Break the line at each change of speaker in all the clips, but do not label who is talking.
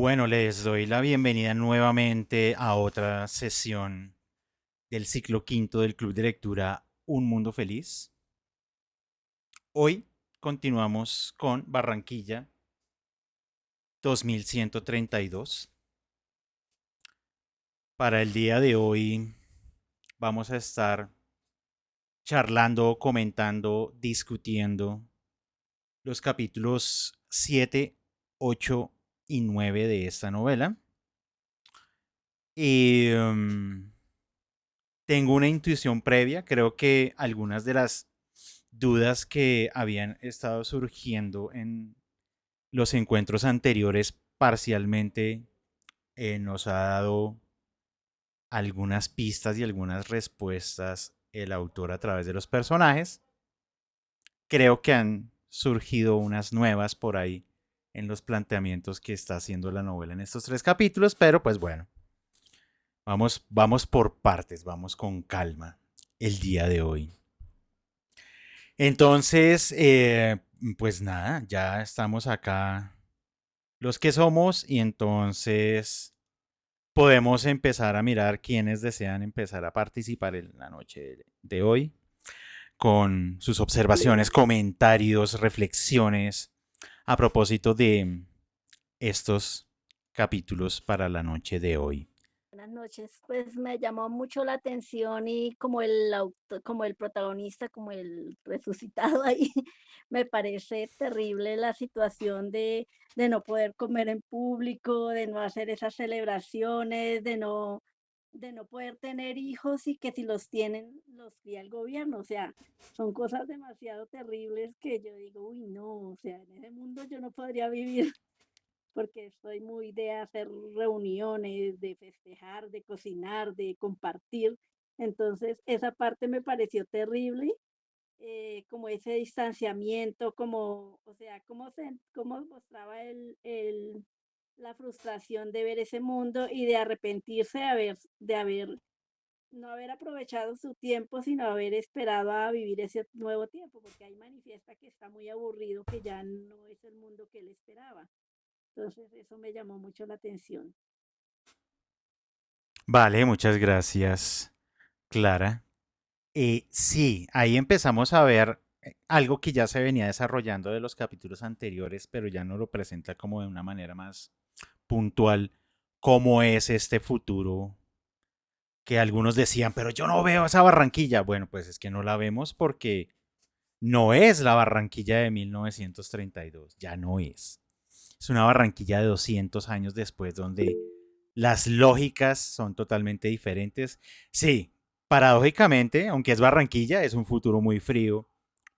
Bueno, les doy la bienvenida nuevamente a otra sesión del ciclo quinto del Club de Lectura Un Mundo Feliz. Hoy continuamos con Barranquilla 2132. Para el día de hoy vamos a estar charlando, comentando, discutiendo los capítulos 7, 8 y 9 de esta novela. Y tengo una intuición previa, creo que algunas de las dudas que habían estado surgiendo en los encuentros anteriores parcialmente nos ha dado algunas pistas y algunas respuestas el autor a través de los personajes. Creo que han surgido unas nuevas por ahí en los planteamientos que está haciendo la novela en estos tres capítulos, pero pues bueno, vamos por partes, vamos con calma el día de hoy. Entonces, pues nada, ya estamos acá los que somos y entonces podemos empezar a mirar quienes desean empezar a participar en la noche de hoy con sus observaciones, comentarios, reflexiones a propósito de estos capítulos para la noche de hoy.
Buenas noches. Pues me llamó mucho la atención y como el protagonista, como el resucitado ahí, me parece terrible la situación de no poder comer en público, de no hacer esas celebraciones, de no poder tener hijos y que si los tienen, los cría el gobierno. O sea, son cosas demasiado terribles que yo digo, uy, no, o sea, en ese mundo yo no podría vivir porque soy muy de hacer reuniones, de festejar, de cocinar, de compartir. Entonces, esa parte me pareció terrible, como ese distanciamiento, como, o sea, cómo mostraba la frustración de ver ese mundo y de arrepentirse no haber aprovechado su tiempo, sino haber esperado a vivir ese nuevo tiempo, porque ahí manifiesta que está muy aburrido, que ya no es el mundo que él esperaba. Entonces, eso me llamó mucho la atención.
Vale, muchas gracias, Clara. Sí, ahí empezamos a ver algo que ya se venía desarrollando de los capítulos anteriores, pero ya no lo presenta como de una manera más puntual, cómo es este futuro que algunos decían, pero yo no veo esa Barranquilla. Bueno, pues es que no la vemos porque no es la Barranquilla de 1932, ya no es. Es una Barranquilla de 200 años después, donde las lógicas son totalmente diferentes. Sí, paradójicamente, aunque es Barranquilla, es un futuro muy frío,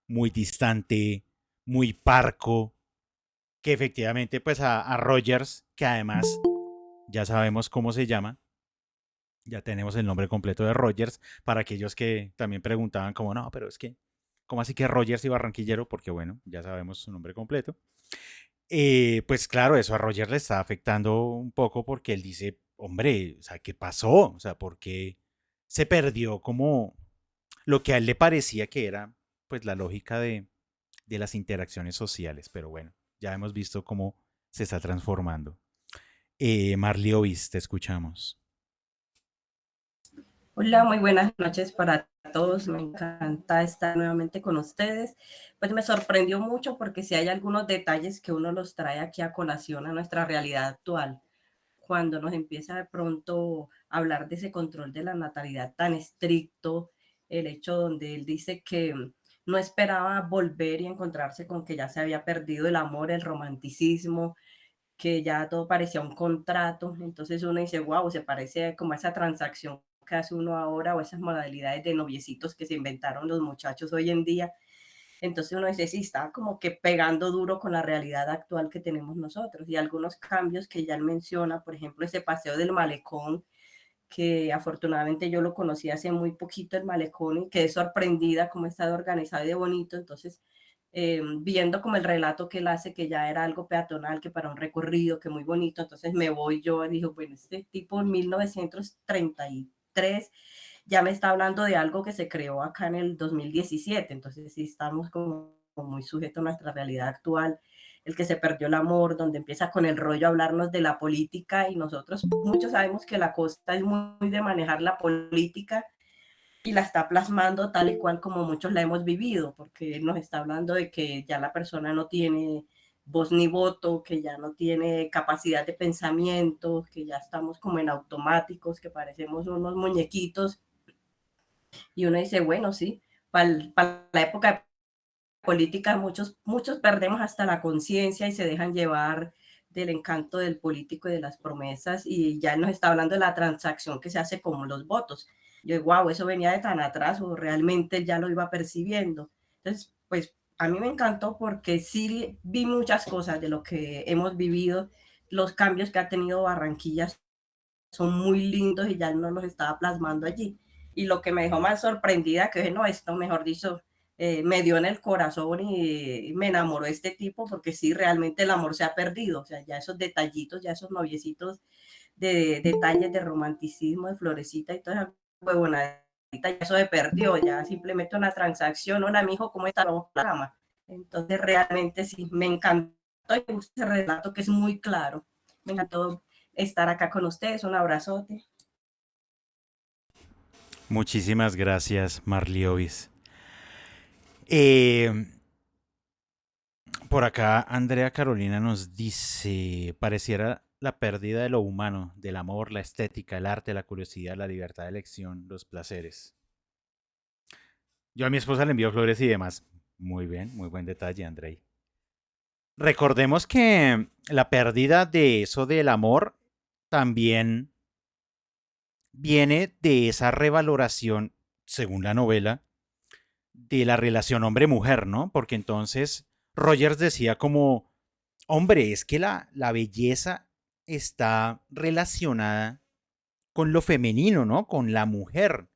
muy distante, muy parco, que efectivamente pues a Rogers, que además ya sabemos cómo se llama, ya tenemos el nombre completo de Rogers, para aquellos que también preguntaban como, no, pero es que, ¿cómo así que Rogers y Barranquillero? Porque bueno, ya sabemos su nombre completo. Pues claro, eso a Rogers le está afectando un poco porque él dice, hombre, o sea, ¿qué pasó? O sea, ¿por qué se perdió como lo que a él le parecía que era pues la lógica de las interacciones sociales? Pero bueno, ya hemos visto cómo se está transformando. Marley Ovis, te escuchamos.
Hola, muy buenas noches para todos. Me encanta estar nuevamente con ustedes. Pues me sorprendió mucho porque si hay algunos detalles que uno los trae aquí a colación a nuestra realidad actual. Cuando nos empieza de pronto a hablar de ese control de la natalidad tan estricto, el hecho donde él dice que no esperaba volver y encontrarse con que ya se había perdido el amor, el romanticismo, que ya todo parecía un contrato. Entonces uno dice, wow, se parece como a esa transacción que hace uno ahora o esas modalidades de noviecitos que se inventaron los muchachos hoy en día. Entonces uno dice, sí, está como que pegando duro con la realidad actual que tenemos nosotros. Y algunos cambios que ya él menciona, por ejemplo, ese paseo del malecón, que afortunadamente yo lo conocí hace muy poquito el malecón y quedé sorprendida cómo está de organizado y de bonito. Entonces, viendo como el relato que él hace, que ya era algo peatonal, que para un recorrido, que muy bonito, entonces me voy yo y digo, bueno, este tipo en 1933 ya me está hablando de algo que se creó acá en el 2017, entonces sí estamos como muy sujetos a nuestra realidad actual. el que se perdió el amor, donde empieza con el rollo a hablarnos de la política, y nosotros muchos sabemos que la costa es muy de manejar la política y la está plasmando tal y cual como muchos la hemos vivido, porque nos está hablando de que ya la persona no tiene voz ni voto, que ya no tiene capacidad de pensamiento, que ya estamos como en automáticos, que parecemos unos muñequitos. Y uno dice, bueno, sí, para la época política muchos perdemos hasta la conciencia y se dejan llevar del encanto del político y de las promesas, y ya nos está hablando de la transacción que se hace con los votos. Yo digo, wow, eso venía de tan atrás, o realmente ya lo iba percibiendo. Entonces, pues a mí me encantó porque sí vi muchas cosas de lo que hemos vivido, los cambios que ha tenido Barranquilla son muy lindos y ya no los estaba plasmando allí. Y lo que me dejó más sorprendida, que no, esto mejor dicho, me dio en el corazón y me enamoró este tipo, porque sí, realmente el amor se ha perdido. O sea, ya esos detallitos, ya esos noviecitos de detalles de romanticismo, de florecita y toda esa huevonadita, ya eso se perdió, ya simplemente una transacción. Hola, mijo, ¿cómo está la cama? Entonces, realmente sí, me encantó y me gusta ese relato que es muy claro. Me encantó estar acá con ustedes. Un abrazote.
Muchísimas gracias, Marliovis. Eh, por acá, Andrea Carolina nos dice, pareciera la pérdida de lo humano, del amor, la estética, el arte, la curiosidad, la libertad de elección, los placeres. Yo a mi esposa le envío flores y demás. Muy bien, muy buen detalle, Andrei. Recordemos que la pérdida de eso del amor también viene de esa revaloración, según la novela, de la relación hombre-mujer, ¿no? Porque entonces Rogers decía como, hombre, es que la belleza está relacionada con lo femenino, ¿no? Con la mujer.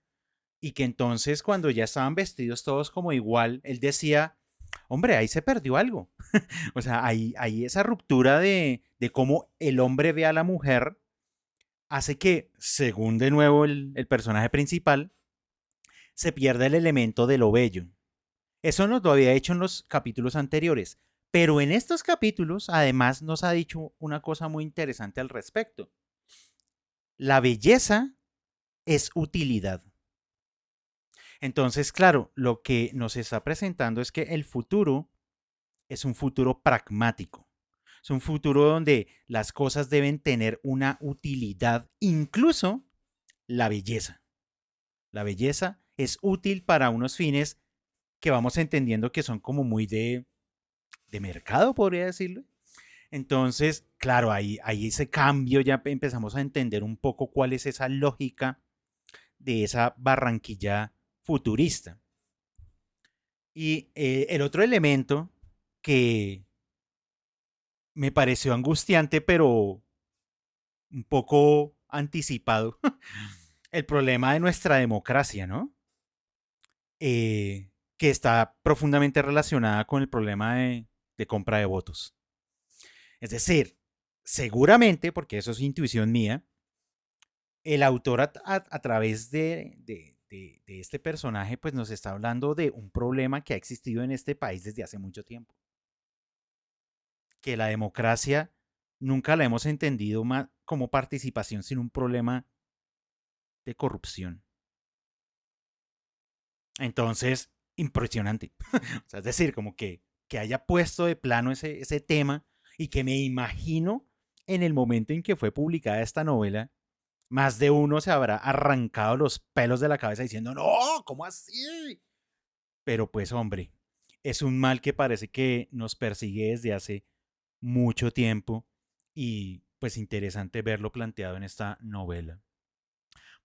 Y que entonces cuando ya estaban vestidos todos como igual, él decía, hombre, ahí se perdió algo. O sea, hay esa ruptura de cómo el hombre ve a la mujer hace que, según de nuevo el personaje principal, se pierda el elemento de lo bello. Eso nos lo había hecho en los capítulos anteriores, pero en estos capítulos además nos ha dicho una cosa muy interesante al respecto. La belleza es utilidad. Entonces, claro, lo que nos está presentando es que el futuro es un futuro pragmático. Es un futuro donde las cosas deben tener una utilidad, incluso la belleza. La belleza es útil para unos fines que vamos entendiendo que son como muy de mercado, podría decirlo. Entonces, claro, ahí ese cambio ya empezamos a entender un poco cuál es esa lógica de esa Barranquilla futurista. Y el otro elemento que me pareció angustiante, pero un poco anticipado, el problema de nuestra democracia, ¿no? Que está profundamente relacionada con el problema de compra de votos. Es decir, seguramente, porque eso es intuición mía, el autor a través de este personaje pues nos está hablando de un problema que ha existido en este país desde hace mucho tiempo. Que la democracia nunca la hemos entendido más como participación, sino un problema de corrupción. Entonces, impresionante. O sea, es decir, como que haya puesto de plano ese tema y que me imagino en el momento en que fue publicada esta novela, más de uno se habrá arrancado los pelos de la cabeza diciendo, no, ¿cómo así? Pero pues hombre, es un mal que parece que nos persigue desde hace mucho tiempo y pues interesante verlo planteado en esta novela.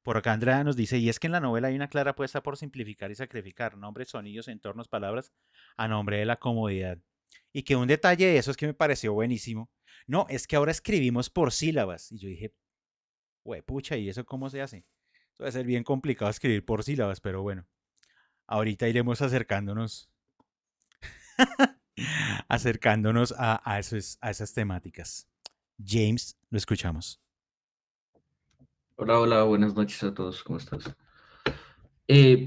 Por acá Andrea nos dice, y es que en la novela hay una clara apuesta por simplificar y sacrificar nombres, sonidos, entornos, palabras a nombre de la comodidad. Y que un detalle de eso es que me pareció buenísimo. No, es que ahora escribimos por sílabas. Y yo dije, pucha, ¿y eso cómo se hace? Eso va a ser bien complicado escribir por sílabas, pero bueno, ahorita iremos acercándonos, acercándonos a esas temáticas. James, lo escuchamos.
Hola, hola, buenas noches a todos, ¿cómo estás?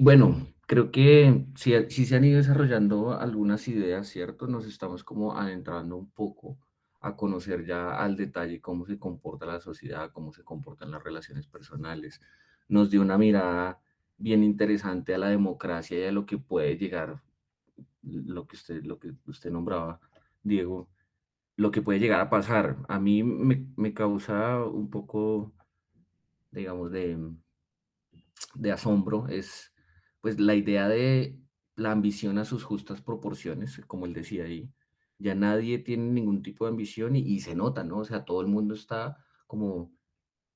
Bueno, Creo que sí, sí se han ido desarrollando algunas ideas, ¿cierto? Nos estamos como adentrando un poco a conocer ya al detalle cómo se comporta la sociedad, cómo se comportan las relaciones personales. Nos dio una mirada bien interesante a la democracia y a lo que puede llegar, lo que usted nombraba, Diego, lo que puede llegar a pasar. A mí me causa un poco, digamos, de asombro es pues la idea de la ambición a sus justas proporciones, como él decía ahí. Ya nadie tiene ningún tipo de ambición y se nota, ¿no? O sea, todo el mundo está como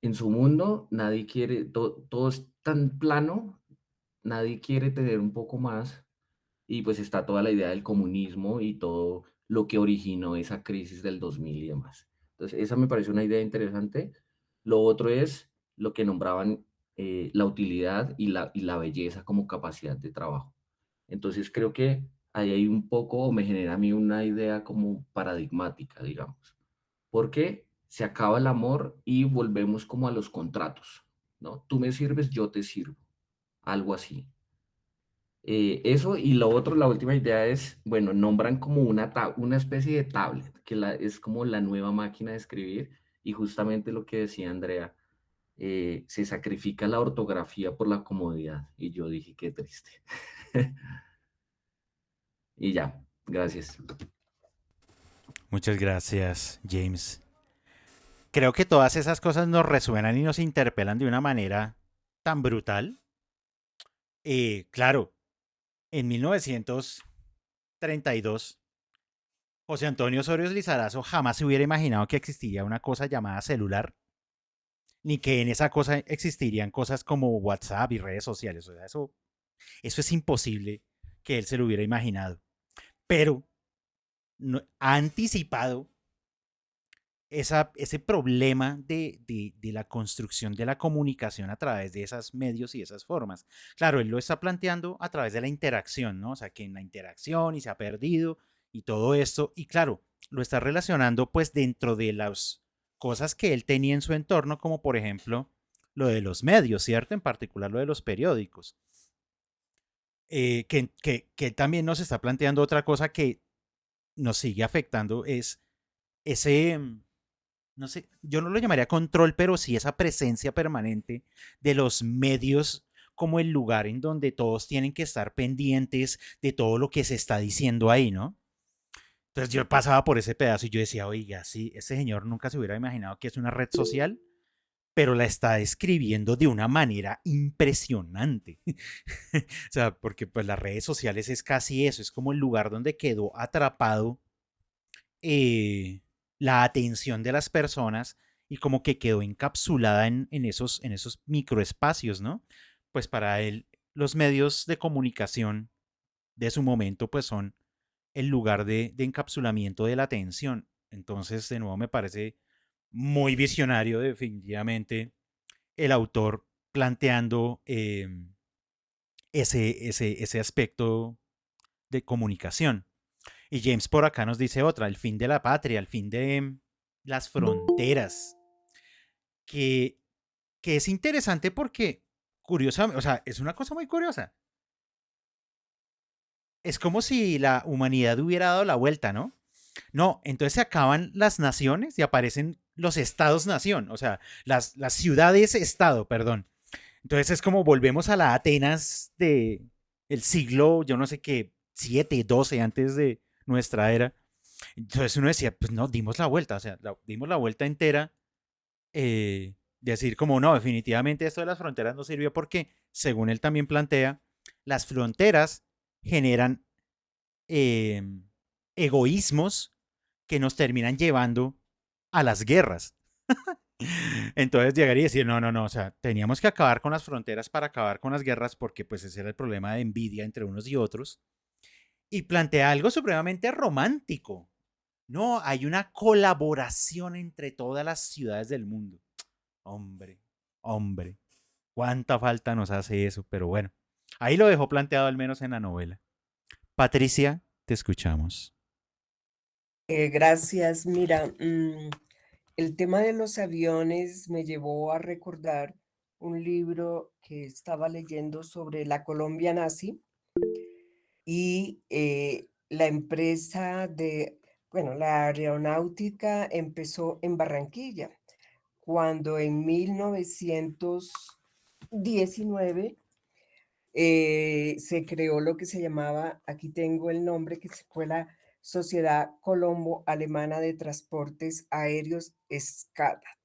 en su mundo, nadie quiere, todo es tan plano, nadie quiere tener un poco más y pues está toda la idea del comunismo y todo lo que originó esa crisis del 2000 y demás. Entonces, esa me parece una idea interesante. Lo otro es lo que nombraban la utilidad y la belleza como capacidad de trabajo. Entonces, creo que ahí hay un poco, o me genera a mí una idea como paradigmática, digamos, porque se acaba el amor y volvemos como a los contratos, ¿no? Tú me sirves, yo te sirvo, algo así. Eso y lo otro, la última idea es, bueno, nombran como una especie de tablet, que es como la nueva máquina de escribir y justamente lo que decía Andrea, se sacrifica la ortografía por la comodidad y yo dije, qué triste. Y ya, gracias.
Muchas gracias, James. Creo que todas esas cosas nos resuenan y nos interpelan de una manera tan brutal. Claro, en 1932, José Antonio Osorio Lizarazo jamás se hubiera imaginado que existiría una cosa llamada celular, ni que en esa cosa existirían cosas como WhatsApp y redes sociales. O sea, eso es imposible que él se lo hubiera imaginado. Pero ha anticipado ese problema de la construcción de la comunicación a través de esos medios y esas formas. Claro, él lo está planteando a través de la interacción, ¿no? O sea, que en la interacción y se ha perdido y todo esto, y claro, lo está relacionando pues dentro de las cosas que él tenía en su entorno, como por ejemplo lo de los medios, ¿cierto? En particular lo de los periódicos. Que también nos está planteando otra cosa que nos sigue afectando, es ese, no sé, yo no lo llamaría control, pero sí esa presencia permanente de los medios como el lugar en donde todos tienen que estar pendientes de todo lo que se está diciendo ahí, ¿no? Entonces yo pasaba por ese pedazo y yo decía, oiga, sí, ese señor nunca se hubiera imaginado que es una red social, pero la está describiendo de una manera impresionante. O sea, porque pues las redes sociales es casi eso, es como el lugar donde quedó atrapado eh, la atención de las personas y como que quedó encapsulada en esos microespacios, ¿no? Pues para él los medios de comunicación de su momento pues son el lugar de encapsulamiento de la atención. Entonces, de nuevo, me parece muy visionario definitivamente el autor planteando ese aspecto de comunicación. Y James por acá nos dice otra, el fin de la patria, el fin de las fronteras, que, que es interesante porque, curiosamente, o sea, es una cosa muy curiosa. Es como si la humanidad hubiera dado la vuelta, ¿no? No, entonces se acaban las naciones y aparecen los estados-nación, o sea, las ciudades-estado, perdón. Entonces es como volvemos a la Atenas de el siglo, yo no sé qué, 7, 12 antes de nuestra era. Entonces uno decía, pues no, dimos la vuelta, o sea, dimos la vuelta entera. Decir como no, definitivamente esto de las fronteras no sirvió porque, según él también plantea, las fronteras generan eh, egoísmos que nos terminan llevando a las guerras. Entonces llegar y decir, no, no, no, o sea, teníamos que acabar con las fronteras para acabar con las guerras porque pues ese era el problema de envidia entre unos y otros. Y plantea algo supremamente romántico. No, hay una colaboración entre todas las ciudades del mundo. Hombre, hombre, cuánta falta nos hace eso, pero bueno, ahí lo dejó planteado al menos en la novela. Patricia, te escuchamos.
Gracias. Mira, el tema de los aviones me llevó a recordar un libro que estaba leyendo sobre la Colombia nazi y la empresa bueno, la aeronáutica empezó en Barranquilla, cuando en 1919 se creó lo que se llamaba, aquí tengo el nombre, que fue la Sociedad Colombo-Alemana de Transportes Aéreos SCADA,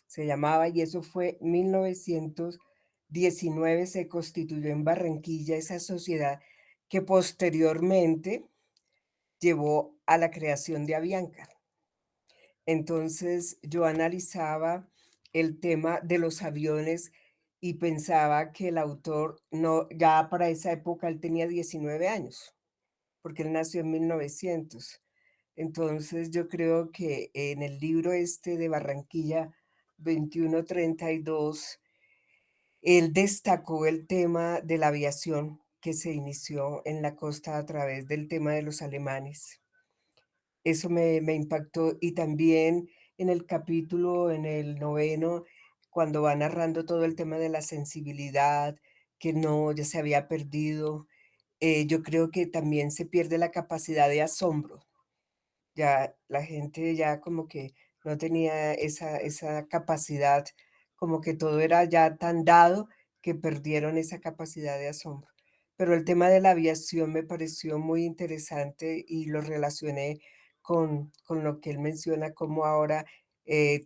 se llamaba, y eso fue 1919, se constituyó en Barranquilla esa sociedad que posteriormente llevó a la creación de Avianca. Entonces yo analizaba el tema de los aviones y pensaba que el autor no, ya para esa época él tenía 19 años, porque él nació en 1900. Entonces yo creo que en el libro este de Barranquilla 2132, él destacó el tema de la aviación que se inició en la costa a través del tema de los alemanes. Eso me impactó, y también en el capítulo, en el 9º, cuando va narrando todo el tema de la sensibilidad, que no, ya se había perdido, yo creo que también se pierde la capacidad de asombro. Ya la gente ya como que no tenía esa capacidad, como que todo era ya tan dado que perdieron esa capacidad de asombro. Pero el tema de la aviación me pareció muy interesante y lo relacioné con lo que él menciona, como ahora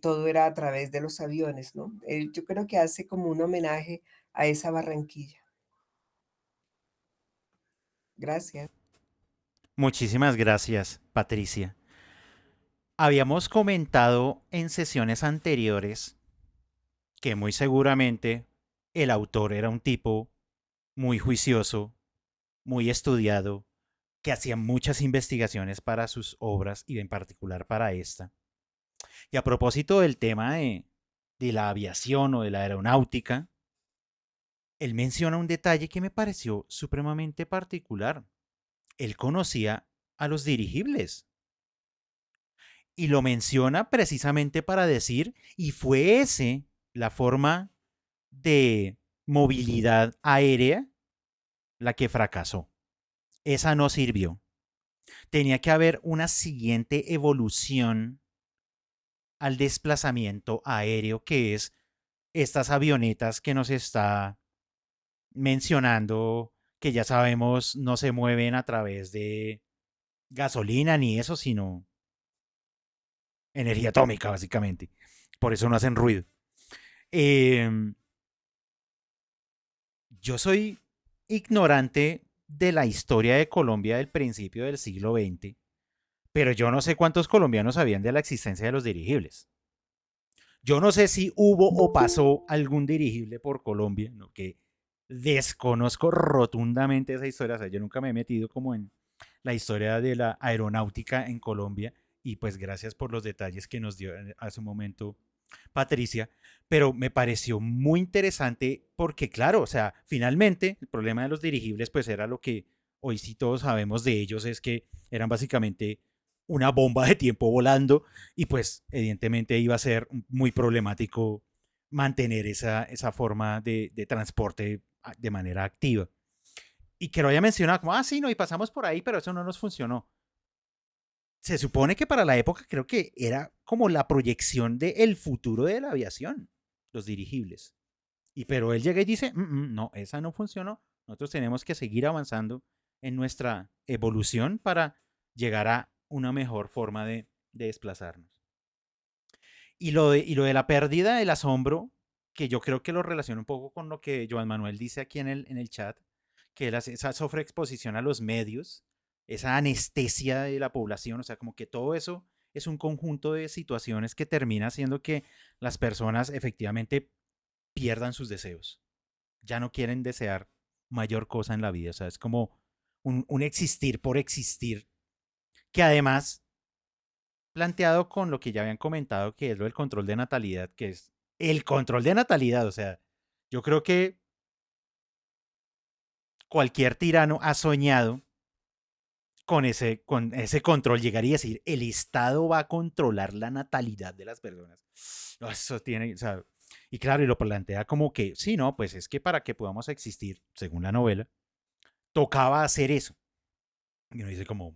todo era a través de los aviones, ¿no? Yo creo que hace como un homenaje a esa Barranquilla. Gracias.
Muchísimas gracias, Patricia. Habíamos comentado en sesiones anteriores que muy seguramente el autor era un tipo muy juicioso, muy estudiado, que hacía muchas investigaciones para sus obras y en particular para esta. Y a propósito del tema de la aviación o de la aeronáutica, él menciona un detalle que me pareció supremamente particular. Él conocía a los dirigibles. Y lo menciona precisamente para decir, y fue ese la forma de movilidad aérea la que fracasó. Esa no sirvió. Tenía que haber una siguiente evolución al desplazamiento aéreo, que es estas avionetas que nos está mencionando, que ya sabemos no se mueven a través de gasolina ni eso, sino energía atómica, básicamente. Por eso no hacen ruido. Yo soy ignorante de la historia de Colombia del principio del siglo XX, pero yo no sé cuántos colombianos sabían de la existencia de los dirigibles. Yo no sé si hubo o pasó algún dirigible por Colombia, ¿no? Que desconozco rotundamente esa historia. O sea, yo nunca me he metido como en la historia de la aeronáutica en Colombia, y pues gracias por los detalles que nos dio hace un momento Patricia, pero me pareció muy interesante porque, claro, o sea, finalmente el problema de los dirigibles pues era lo que hoy sí todos sabemos de ellos, es que eran básicamente una bomba de tiempo volando, y pues evidentemente iba a ser muy problemático mantener esa forma de transporte de manera activa. Y que lo haya mencionado como, sí, no, y pasamos por ahí, pero eso no nos funcionó. Se supone que para la época creo que era como la proyección del futuro de la aviación, los dirigibles. Pero él llega y dice, no, esa no funcionó. Nosotros tenemos que seguir avanzando en nuestra evolución para llegar a una mejor forma de desplazarnos. Y lo de la pérdida del asombro, que yo creo que lo relaciona un poco con lo que Joan Manuel dice aquí en el chat, que esa sobreexposición a los medios, esa anestesia de la población, o sea, como que todo eso es un conjunto de situaciones que termina haciendo que las personas efectivamente pierdan sus deseos. Ya no quieren desear mayor cosa en la vida, o sea, es como un existir por existir, que además planteado con lo que ya habían comentado, que es lo del control de natalidad, que es el control de natalidad. O sea, yo creo que cualquier tirano ha soñado con ese control, llegar y decir, el Estado va a controlar la natalidad de las personas. Eso tiene, o sea, Y claro, y lo plantea como que, sí, no, pues es que para que podamos existir, según la novela, tocaba hacer eso. Y uno dice como,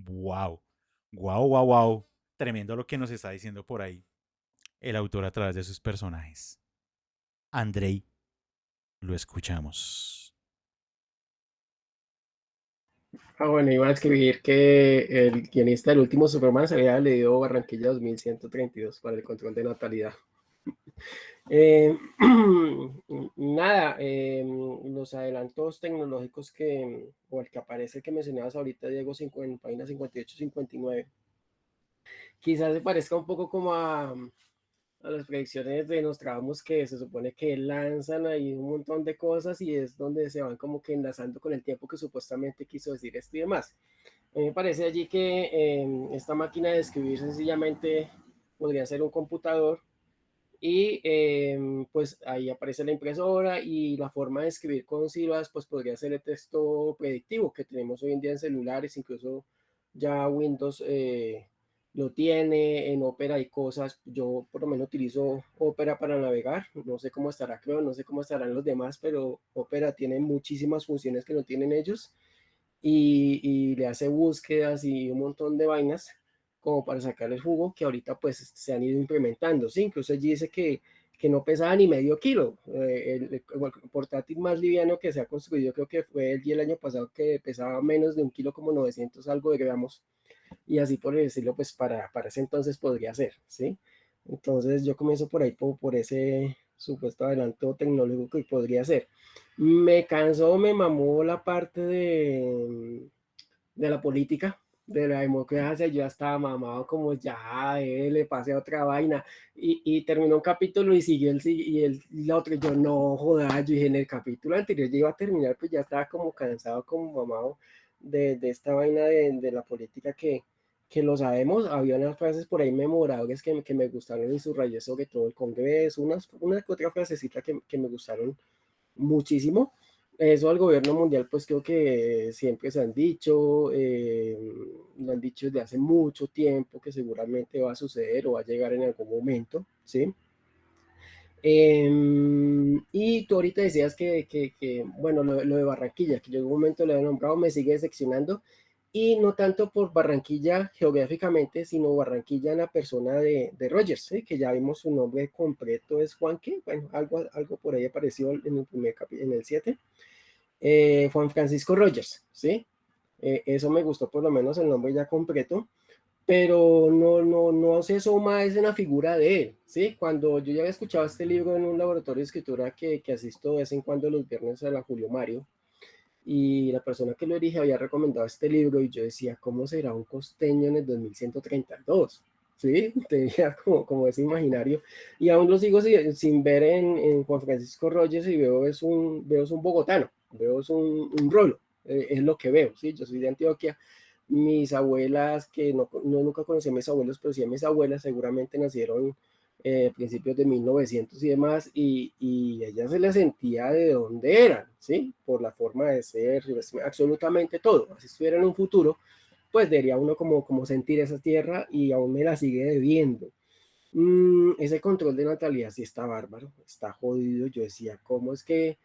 wow, wow, wow, wow. Tremendo lo que nos está diciendo por ahí el autor a través de sus personajes. Andrei, lo escuchamos.
Bueno, iba a escribir que el guionista del último Superman se había leído Barranquilla 2132 para el control de natalidad. Eh, nada, los adelantos tecnológicos o el que aparece que mencionabas ahorita, Diego, en página 58-59, quizás se parezca un poco como a las predicciones de Nostradamus, que se supone que lanzan ahí un montón de cosas y es donde se van como que enlazando con el tiempo que supuestamente quiso decir esto y demás. A mí me parece allí que esta máquina de escribir sencillamente podría ser un computador y pues ahí aparece la impresora y la forma de escribir con sílabas pues podría ser el texto predictivo que tenemos hoy en día en celulares, incluso ya Windows lo tiene, en Opera hay cosas, yo por lo menos utilizo Opera para navegar, no sé cómo estará, creo, no sé cómo estarán los demás, pero Opera tiene muchísimas funciones que no tienen ellos y le hace búsquedas y un montón de vainas como para sacar el jugo que ahorita pues se han ido implementando, ¿sí? Incluso allí dice que no pesaba ni medio kilo, el portátil más liviano que se ha construido creo que fue el año pasado que pesaba menos de un kilo como 900 algo de gramos y así por decirlo pues para ese entonces podría ser, ¿sí? Entonces yo comienzo por ahí por ese supuesto adelanto tecnológico que podría ser. Me cansó, me mamó la parte de la política, de la democracia, yo ya estaba mamado como ya, le pasé a otra vaina y terminó un capítulo y siguió el otro, yo no joda, yo dije en el capítulo anterior ya iba a terminar, pues ya estaba como cansado, como mamado de esta vaina de la política que lo sabemos, había unas frases por ahí memorables que me gustaron y subrayé sobre todo el Congreso, una que otra frasecita que me gustaron muchísimo. Eso al gobierno mundial, pues creo que siempre se han dicho, lo han dicho desde hace mucho tiempo que seguramente va a suceder o va a llegar en algún momento, ¿sí? Y tú ahorita decías bueno, lo de Barranquilla, que yo en un momento lo he nombrado, me sigue decepcionando, y no tanto por Barranquilla geográficamente, sino Barranquilla en la persona de Rogers, ¿sí? Que ya vimos su nombre completo, es Juan, ¿qué? Bueno, algo por ahí apareció en el primer capítulo, en el 7, Juan Francisco Rogers, ¿sí? Eso me gustó por lo menos el nombre ya completo, pero no se asoma es en la figura de él, ¿sí? Cuando yo ya había escuchado este libro en un laboratorio de escritura que asisto de vez en cuando los viernes a la Julio Mario, y la persona que lo dirige había recomendado este libro y yo decía, ¿cómo será un costeño en el 2132? ¿Sí? Tenía como ese imaginario y aún lo sigo sin ver en Juan Francisco Rogers y veo es un bogotano, veo es un rolo, es lo que veo, ¿sí? Yo soy de Antioquia, mis abuelas, que nunca conocí a mis abuelos, pero sí a mis abuelas, seguramente nacieron principios de 1900 y demás, y ella se le sentía de dónde eran, ¿sí? Por la forma de ser, absolutamente todo. Así estuviera en un futuro, pues debería uno como sentir esa tierra y aún me la sigue debiendo. Ese control de natalidad sí está bárbaro, está jodido. Yo decía, ¿cómo es que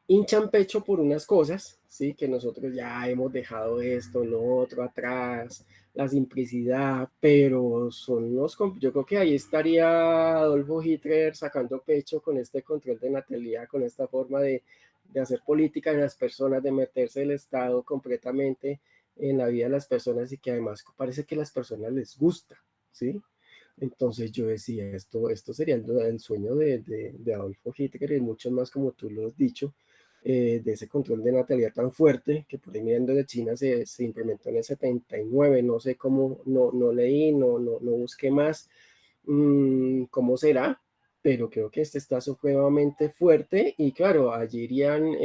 hinchan pecho por unas cosas, ¿sí? Que nosotros ya hemos dejado esto, lo otro atrás, la simplicidad, pero son los, yo creo que ahí estaría Adolfo Hitler sacando pecho con este control de natalidad, con esta forma de hacer política en las personas, de meterse el Estado completamente en la vida de las personas y que además parece que a las personas les gusta, ¿sí? Entonces yo decía, esto sería el sueño de Adolfo Hitler y muchos más, como tú lo has dicho, de ese control de natalidad tan fuerte que por ahí mirando de China se implementó en el 79, no sé cómo, no leí, no busqué más cómo será, pero creo que este está supremamente fuerte y claro, allí irían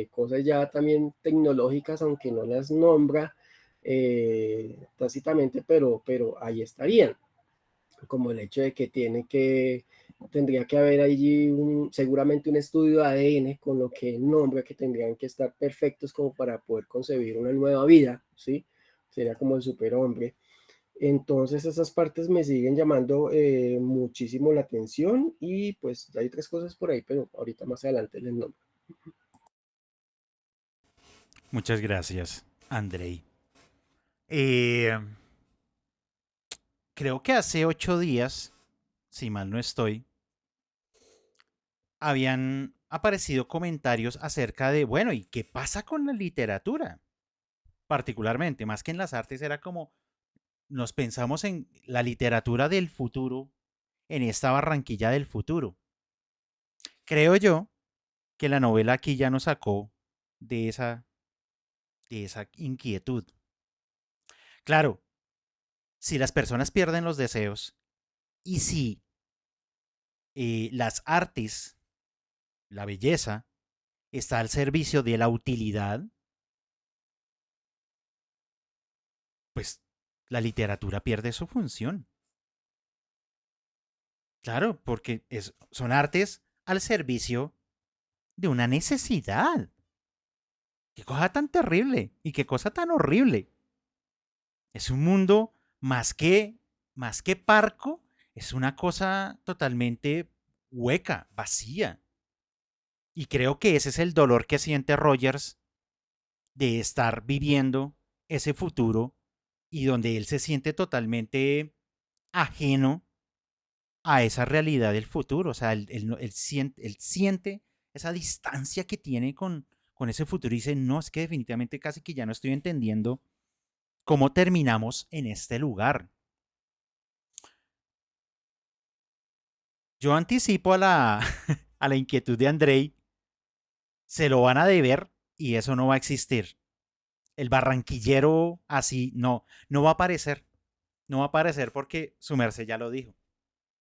cosas ya también tecnológicas, aunque no las nombra tácitamente, pero ahí estarían como el hecho de que tendría que haber allí seguramente un estudio de ADN con lo que nombra que tendrían que estar perfectos como para poder concebir una nueva vida, ¿sí? Sería como el superhombre. Entonces esas partes me siguen llamando muchísimo la atención y pues hay otras cosas por ahí, pero ahorita más adelante les nombro.
Muchas gracias, Andrei. Eh, Creo que hace 8 días, si mal no estoy, habían aparecido comentarios acerca de, bueno, ¿y qué pasa con la literatura? Particularmente, más que en las artes, era como nos pensamos en la literatura del futuro, en esta Barranquilla del futuro. Creo yo que la novela aquí ya nos sacó de esa inquietud. Claro, si las personas pierden los deseos y si las artes, la belleza, está al servicio de la utilidad, pues la literatura pierde su función. Claro, porque son artes al servicio de una necesidad. Qué cosa tan terrible y qué cosa tan horrible. Es un mundo más que parco, es una cosa totalmente hueca, vacía. Y creo que ese es el dolor que siente Rogers de estar viviendo ese futuro y donde él se siente totalmente ajeno a esa realidad del futuro. O sea, él siente esa distancia que tiene con ese futuro y dice, no, es que definitivamente casi que ya no estoy entendiendo cómo terminamos en este lugar. Yo anticipo a la, a la inquietud de Andrei, se lo van a deber y eso no va a existir. El barranquillero así, no va a aparecer. No va a aparecer porque su merced ya lo dijo.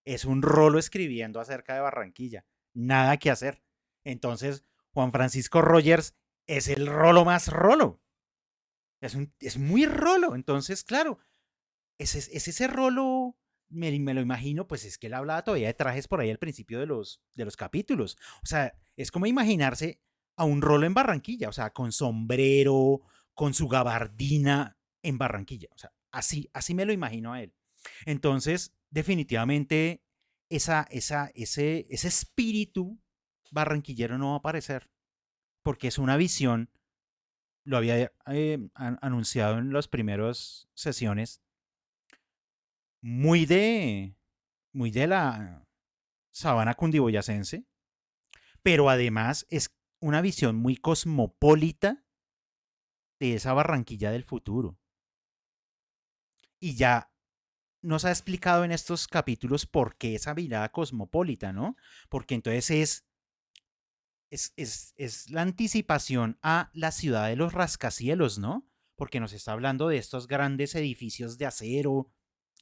Es un rolo escribiendo acerca de Barranquilla. Nada que hacer. Entonces, Juan Francisco Rogers es el rolo más rolo. Es muy rolo. Entonces, claro, es ese rolo, me lo imagino, pues es que él hablaba todavía de trajes por ahí al principio de los capítulos. O sea, es como imaginarse a un rolo en Barranquilla, o sea, con sombrero, con su gabardina en Barranquilla. O sea, así me lo imagino a él. Entonces, definitivamente, ese espíritu barranquillero no va a aparecer, porque es una visión, lo había anunciado en las primeras sesiones, muy muy de la sabana cundiboyacense, pero además es una visión muy cosmopolita de esa Barranquilla del futuro. Y ya nos ha explicado en estos capítulos por qué esa mirada cosmopolita, ¿no? Porque entonces es la anticipación a la ciudad de los rascacielos, ¿no? Porque nos está hablando de estos grandes edificios de acero.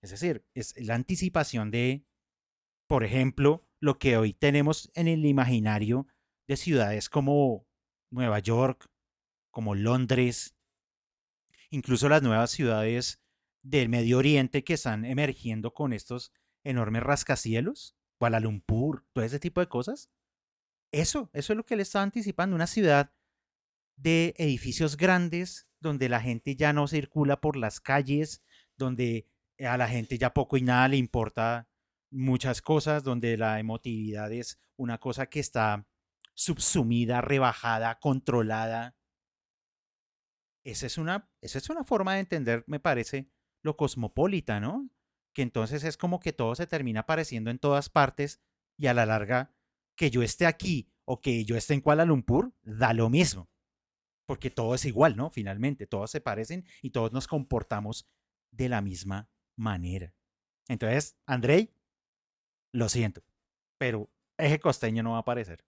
Es decir, es la anticipación de, por ejemplo, lo que hoy tenemos en el imaginario de ciudades como Nueva York, como Londres, incluso las nuevas ciudades del Medio Oriente que están emergiendo con estos enormes rascacielos, Kuala Lumpur, todo ese tipo de cosas. Eso es lo que él estaba anticipando, una ciudad de edificios grandes donde la gente ya no circula por las calles, donde a la gente ya poco y nada le importa muchas cosas, donde la emotividad es una cosa que está subsumida, rebajada, controlada. Esa es una forma de entender, me parece, lo cosmopolita, ¿no? Que entonces es como que todo se termina apareciendo en todas partes y a la larga que yo esté aquí o que yo esté en Kuala Lumpur, da lo mismo, porque todo es igual, ¿no? Finalmente, todos se parecen y todos nos comportamos de la misma manera. Entonces, Andrei, lo siento, pero eje costeño no va a aparecer.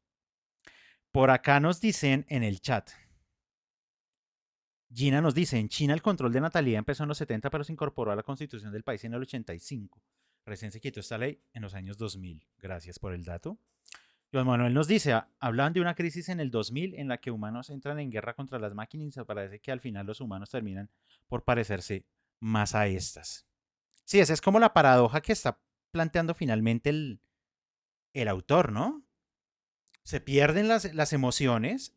Por acá nos dicen en el chat, Gina nos dice, en China el control de natalidad empezó en los 70, pero se incorporó a la constitución del país en el 85. Recién se quitó esta ley en los años 2000. Gracias por el dato. Joan Manuel nos dice, hablan de una crisis en el 2000 en la que humanos entran en guerra contra las máquinas y se parece que al final los humanos terminan por parecerse más a estas. Sí, esa es como la paradoja que está planteando finalmente el autor, ¿no? Se pierden las emociones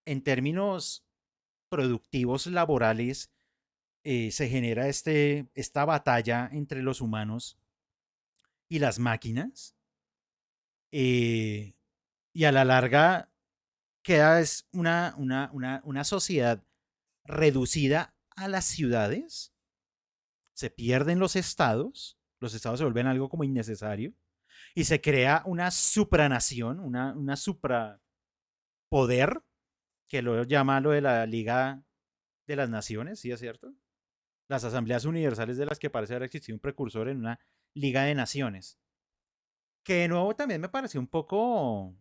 en términos productivos laborales se genera esta batalla entre los humanos y las máquinas. Y a la larga queda es una sociedad reducida a las ciudades. Se pierden los estados se vuelven algo como innecesario y se crea una supranación, una suprapoder, que lo llama lo de la Liga de las Naciones, ¿sí es cierto? Las asambleas universales, de las que parece haber existido un precursor en una Liga de Naciones, que de nuevo también me pareció un poco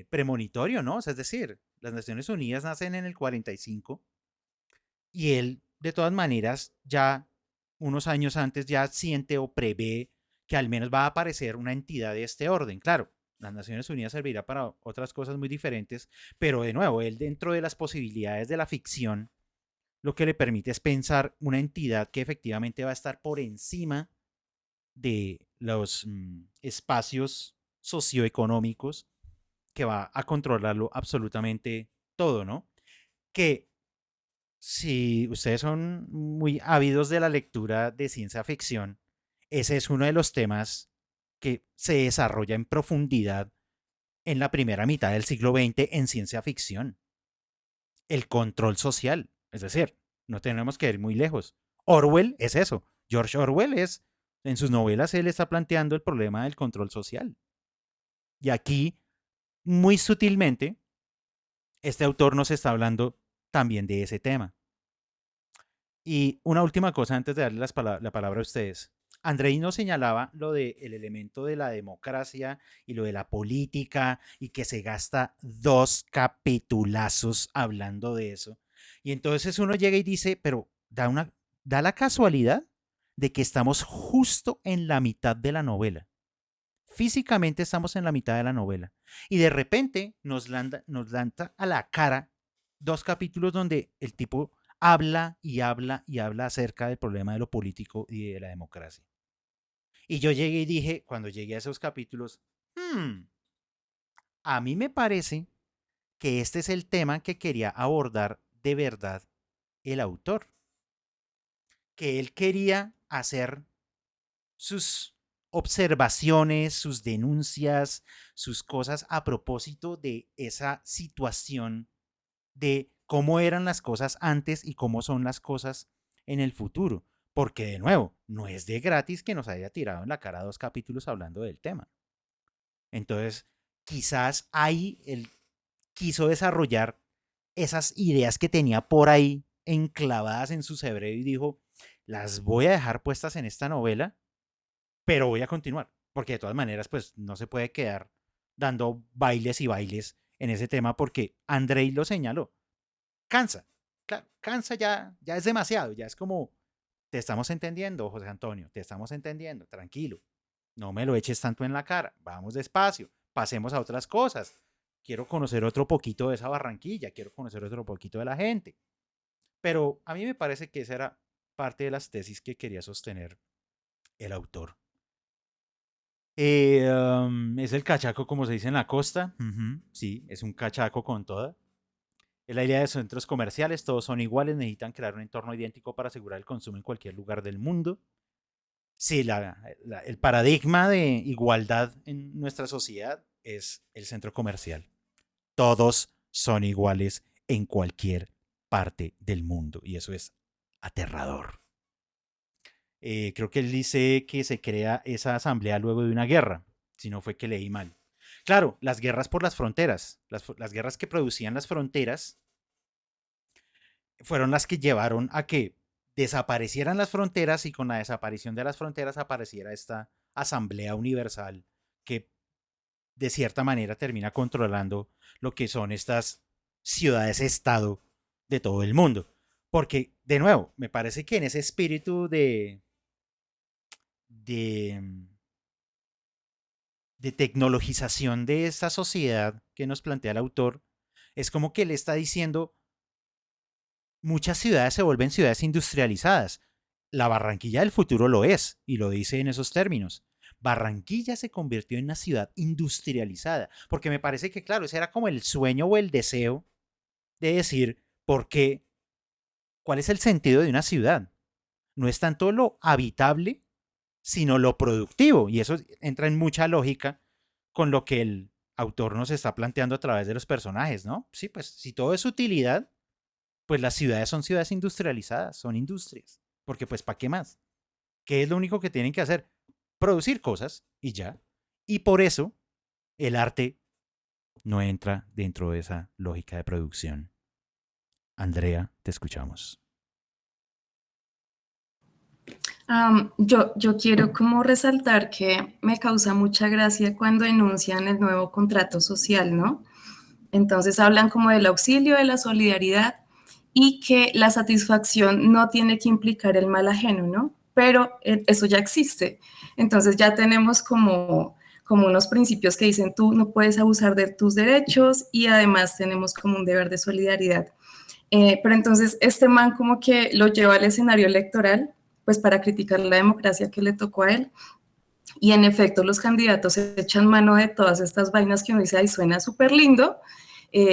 premonitorio, ¿no? O sea, es decir, las Naciones Unidas nacen en el 45 y él, de todas maneras, ya unos años antes ya siente o prevé que al menos va a aparecer una entidad de este orden. Claro, las Naciones Unidas servirá para otras cosas muy diferentes, pero de nuevo, él, dentro de las posibilidades de la ficción, lo que le permite es pensar una entidad que efectivamente va a estar por encima de los espacios socioeconómicos, que va a controlarlo absolutamente todo, ¿no? Que si ustedes son muy ávidos de la lectura de ciencia ficción, ese es uno de los temas que se desarrolla en profundidad en la primera mitad del siglo XX en ciencia ficción. El control social. Es decir, no tenemos que ir muy lejos. Orwell es eso. George Orwell es, en sus novelas, él está planteando el problema del control social. Y aquí, muy sutilmente, este autor nos está hablando también de ese tema. Y una última cosa antes de darle la palabra a ustedes. Andrei nos señalaba lo del elemento de la democracia y lo de la política y que se gasta 2 capitulazos hablando de eso. Y entonces uno llega y dice, pero da la casualidad de que estamos justo en la mitad de la novela. Físicamente estamos en la mitad de la novela. Y de repente nos lanza a la cara 2 capítulos donde el tipo habla y habla y habla acerca del problema de lo político y de la democracia. Y yo llegué y dije, cuando llegué a esos capítulos, a mí me parece que este es el tema que quería abordar de verdad el autor. Que él quería hacer sus observaciones, sus denuncias, sus cosas a propósito de esa situación de cómo eran las cosas antes y cómo son las cosas en el futuro. Porque de nuevo, no es de gratis que nos haya tirado en la cara 2 capítulos hablando del tema. Entonces, quizás ahí él quiso desarrollar esas ideas que tenía por ahí enclavadas en su cerebro y dijo, las voy a dejar puestas en esta novela, pero voy a continuar. Porque de todas maneras, pues no se puede quedar dando bailes y bailes en ese tema porque Andrei lo señaló. Cansa. Claro, cansa ya es demasiado, ya es como, te estamos entendiendo, José Antonio, te estamos entendiendo, tranquilo. No me lo eches tanto en la cara, vamos despacio, pasemos a otras cosas. Quiero conocer otro poquito de esa Barranquilla, quiero conocer otro poquito de la gente. Pero a mí me parece que esa era parte de las tesis que quería sostener el autor. Es el cachaco, como se dice en la costa. Sí, es un cachaco con toda. Es la idea de centros comerciales, todos son iguales, necesitan crear un entorno idéntico para asegurar el consumo en cualquier lugar del mundo. Sí, el paradigma de igualdad en nuestra sociedad es el centro comercial. Todos son iguales en cualquier parte del mundo y eso es aterrador. Creo que él dice que se crea esa asamblea luego de una guerra, si no fue que leí mal. Claro, las guerras por las fronteras, las guerras que producían las fronteras fueron las que llevaron a que desaparecieran las fronteras y con la desaparición de las fronteras apareciera esta asamblea universal que de cierta manera termina controlando lo que son estas ciudades-estado de todo el mundo. Porque, de nuevo, me parece que en ese espíritu de tecnologización de esta sociedad que nos plantea el autor, es como que él está diciendo, muchas ciudades se vuelven ciudades industrializadas. La Barranquilla del futuro lo es, y lo dice en esos términos. Barranquilla se convirtió en una ciudad industrializada, porque me parece que, claro, ese era como el sueño o el deseo de decir, ¿por qué? ¿Cuál es el sentido de una ciudad? no es tanto lo habitable, sino lo productivo. Y eso entra en mucha lógica con lo que el autor nos está planteando a través de los personajes, ¿no? Sí, pues si todo es utilidad, pues las ciudades son ciudades industrializadas, son industrias. Porque pues ¿para qué más? ¿Qué es lo único que tienen que hacer? Producir cosas y ya. Y por eso el arte no entra dentro de esa lógica de producción. Andrea, te escuchamos.
Yo quiero como resaltar que me causa mucha gracia cuando enuncian el nuevo contrato social, ¿no? Entonces hablan como del auxilio, de la solidaridad y que la satisfacción no tiene que implicar el mal ajeno, ¿no? Pero eso ya existe. Entonces ya tenemos como unos principios que dicen tú no puedes abusar de tus derechos y además tenemos como un deber de solidaridad. Pero entonces este man como que lo lleva al escenario electoral, pues para criticar la democracia que le tocó a él. Y en efecto los candidatos echan mano de todas estas vainas que uno dice, ay, suena súper lindo,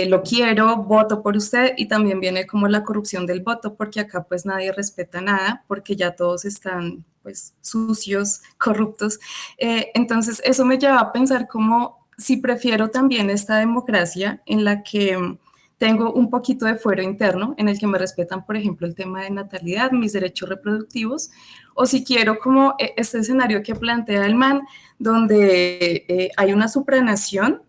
lo quiero, voto por usted, y también viene como la corrupción del voto, porque acá pues nadie respeta nada, porque ya todos están pues sucios, corruptos. Entonces eso me lleva a pensar como si prefiero también esta democracia en la que tengo un poquito de fuero interno, en el que me respetan, por ejemplo, el tema de natalidad, mis derechos reproductivos, o si quiero como este escenario que plantea el man, donde hay una supranación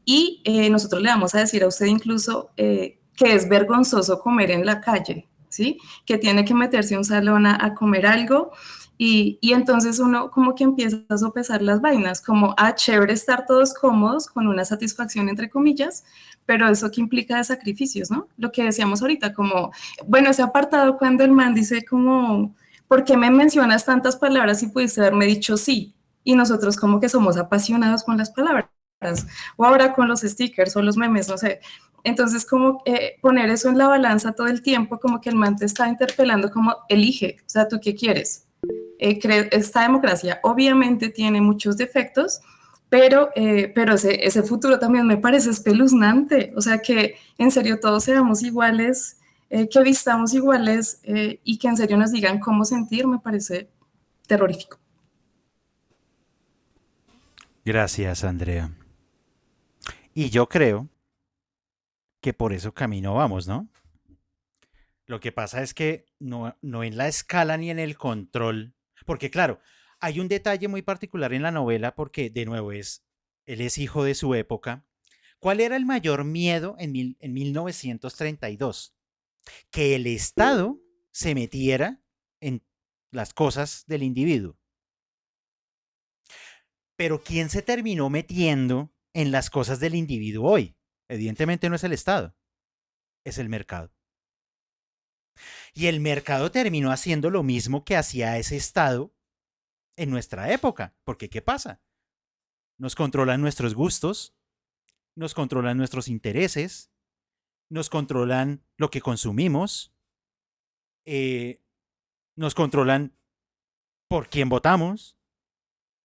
y nosotros le vamos a decir a usted incluso que es vergonzoso comer en la calle, ¿sí? Que tiene que meterse a un salón a comer algo y entonces uno como que empieza a sopesar las vainas, como, chévere estar todos cómodos con una satisfacción entre comillas, pero eso que implica de sacrificios, ¿no? Lo que decíamos ahorita, como, bueno, ese apartado cuando el man dice como, ¿por qué me mencionas tantas palabras si pudiste haberme dicho sí? Y nosotros como que somos apasionados con las palabras, o ahora con los stickers o los memes, no sé. Entonces, como poner eso en la balanza todo el tiempo, como que el man te está interpelando, como elige, o sea, ¿tú qué quieres? Esta democracia obviamente tiene muchos defectos, pero ese futuro también me parece espeluznante, o sea, que en serio todos seamos iguales, que vistamos iguales y que en serio nos digan cómo sentir, me parece terrorífico.
Gracias, Andrea. Y yo creo que por eso camino vamos, ¿no? Lo que pasa es que no en la escala ni en el control, porque claro, hay un detalle muy particular en la novela porque, de nuevo, él es hijo de su época. ¿Cuál era el mayor miedo en 1932? Que el Estado se metiera en las cosas del individuo. Pero ¿quién se terminó metiendo en las cosas del individuo hoy? Evidentemente no es el Estado, es el mercado. Y el mercado terminó haciendo lo mismo que hacía ese Estado en nuestra época. Porque ¿qué pasa? Nos controlan nuestros gustos, nos controlan nuestros intereses, nos controlan lo que consumimos, nos controlan por quién votamos.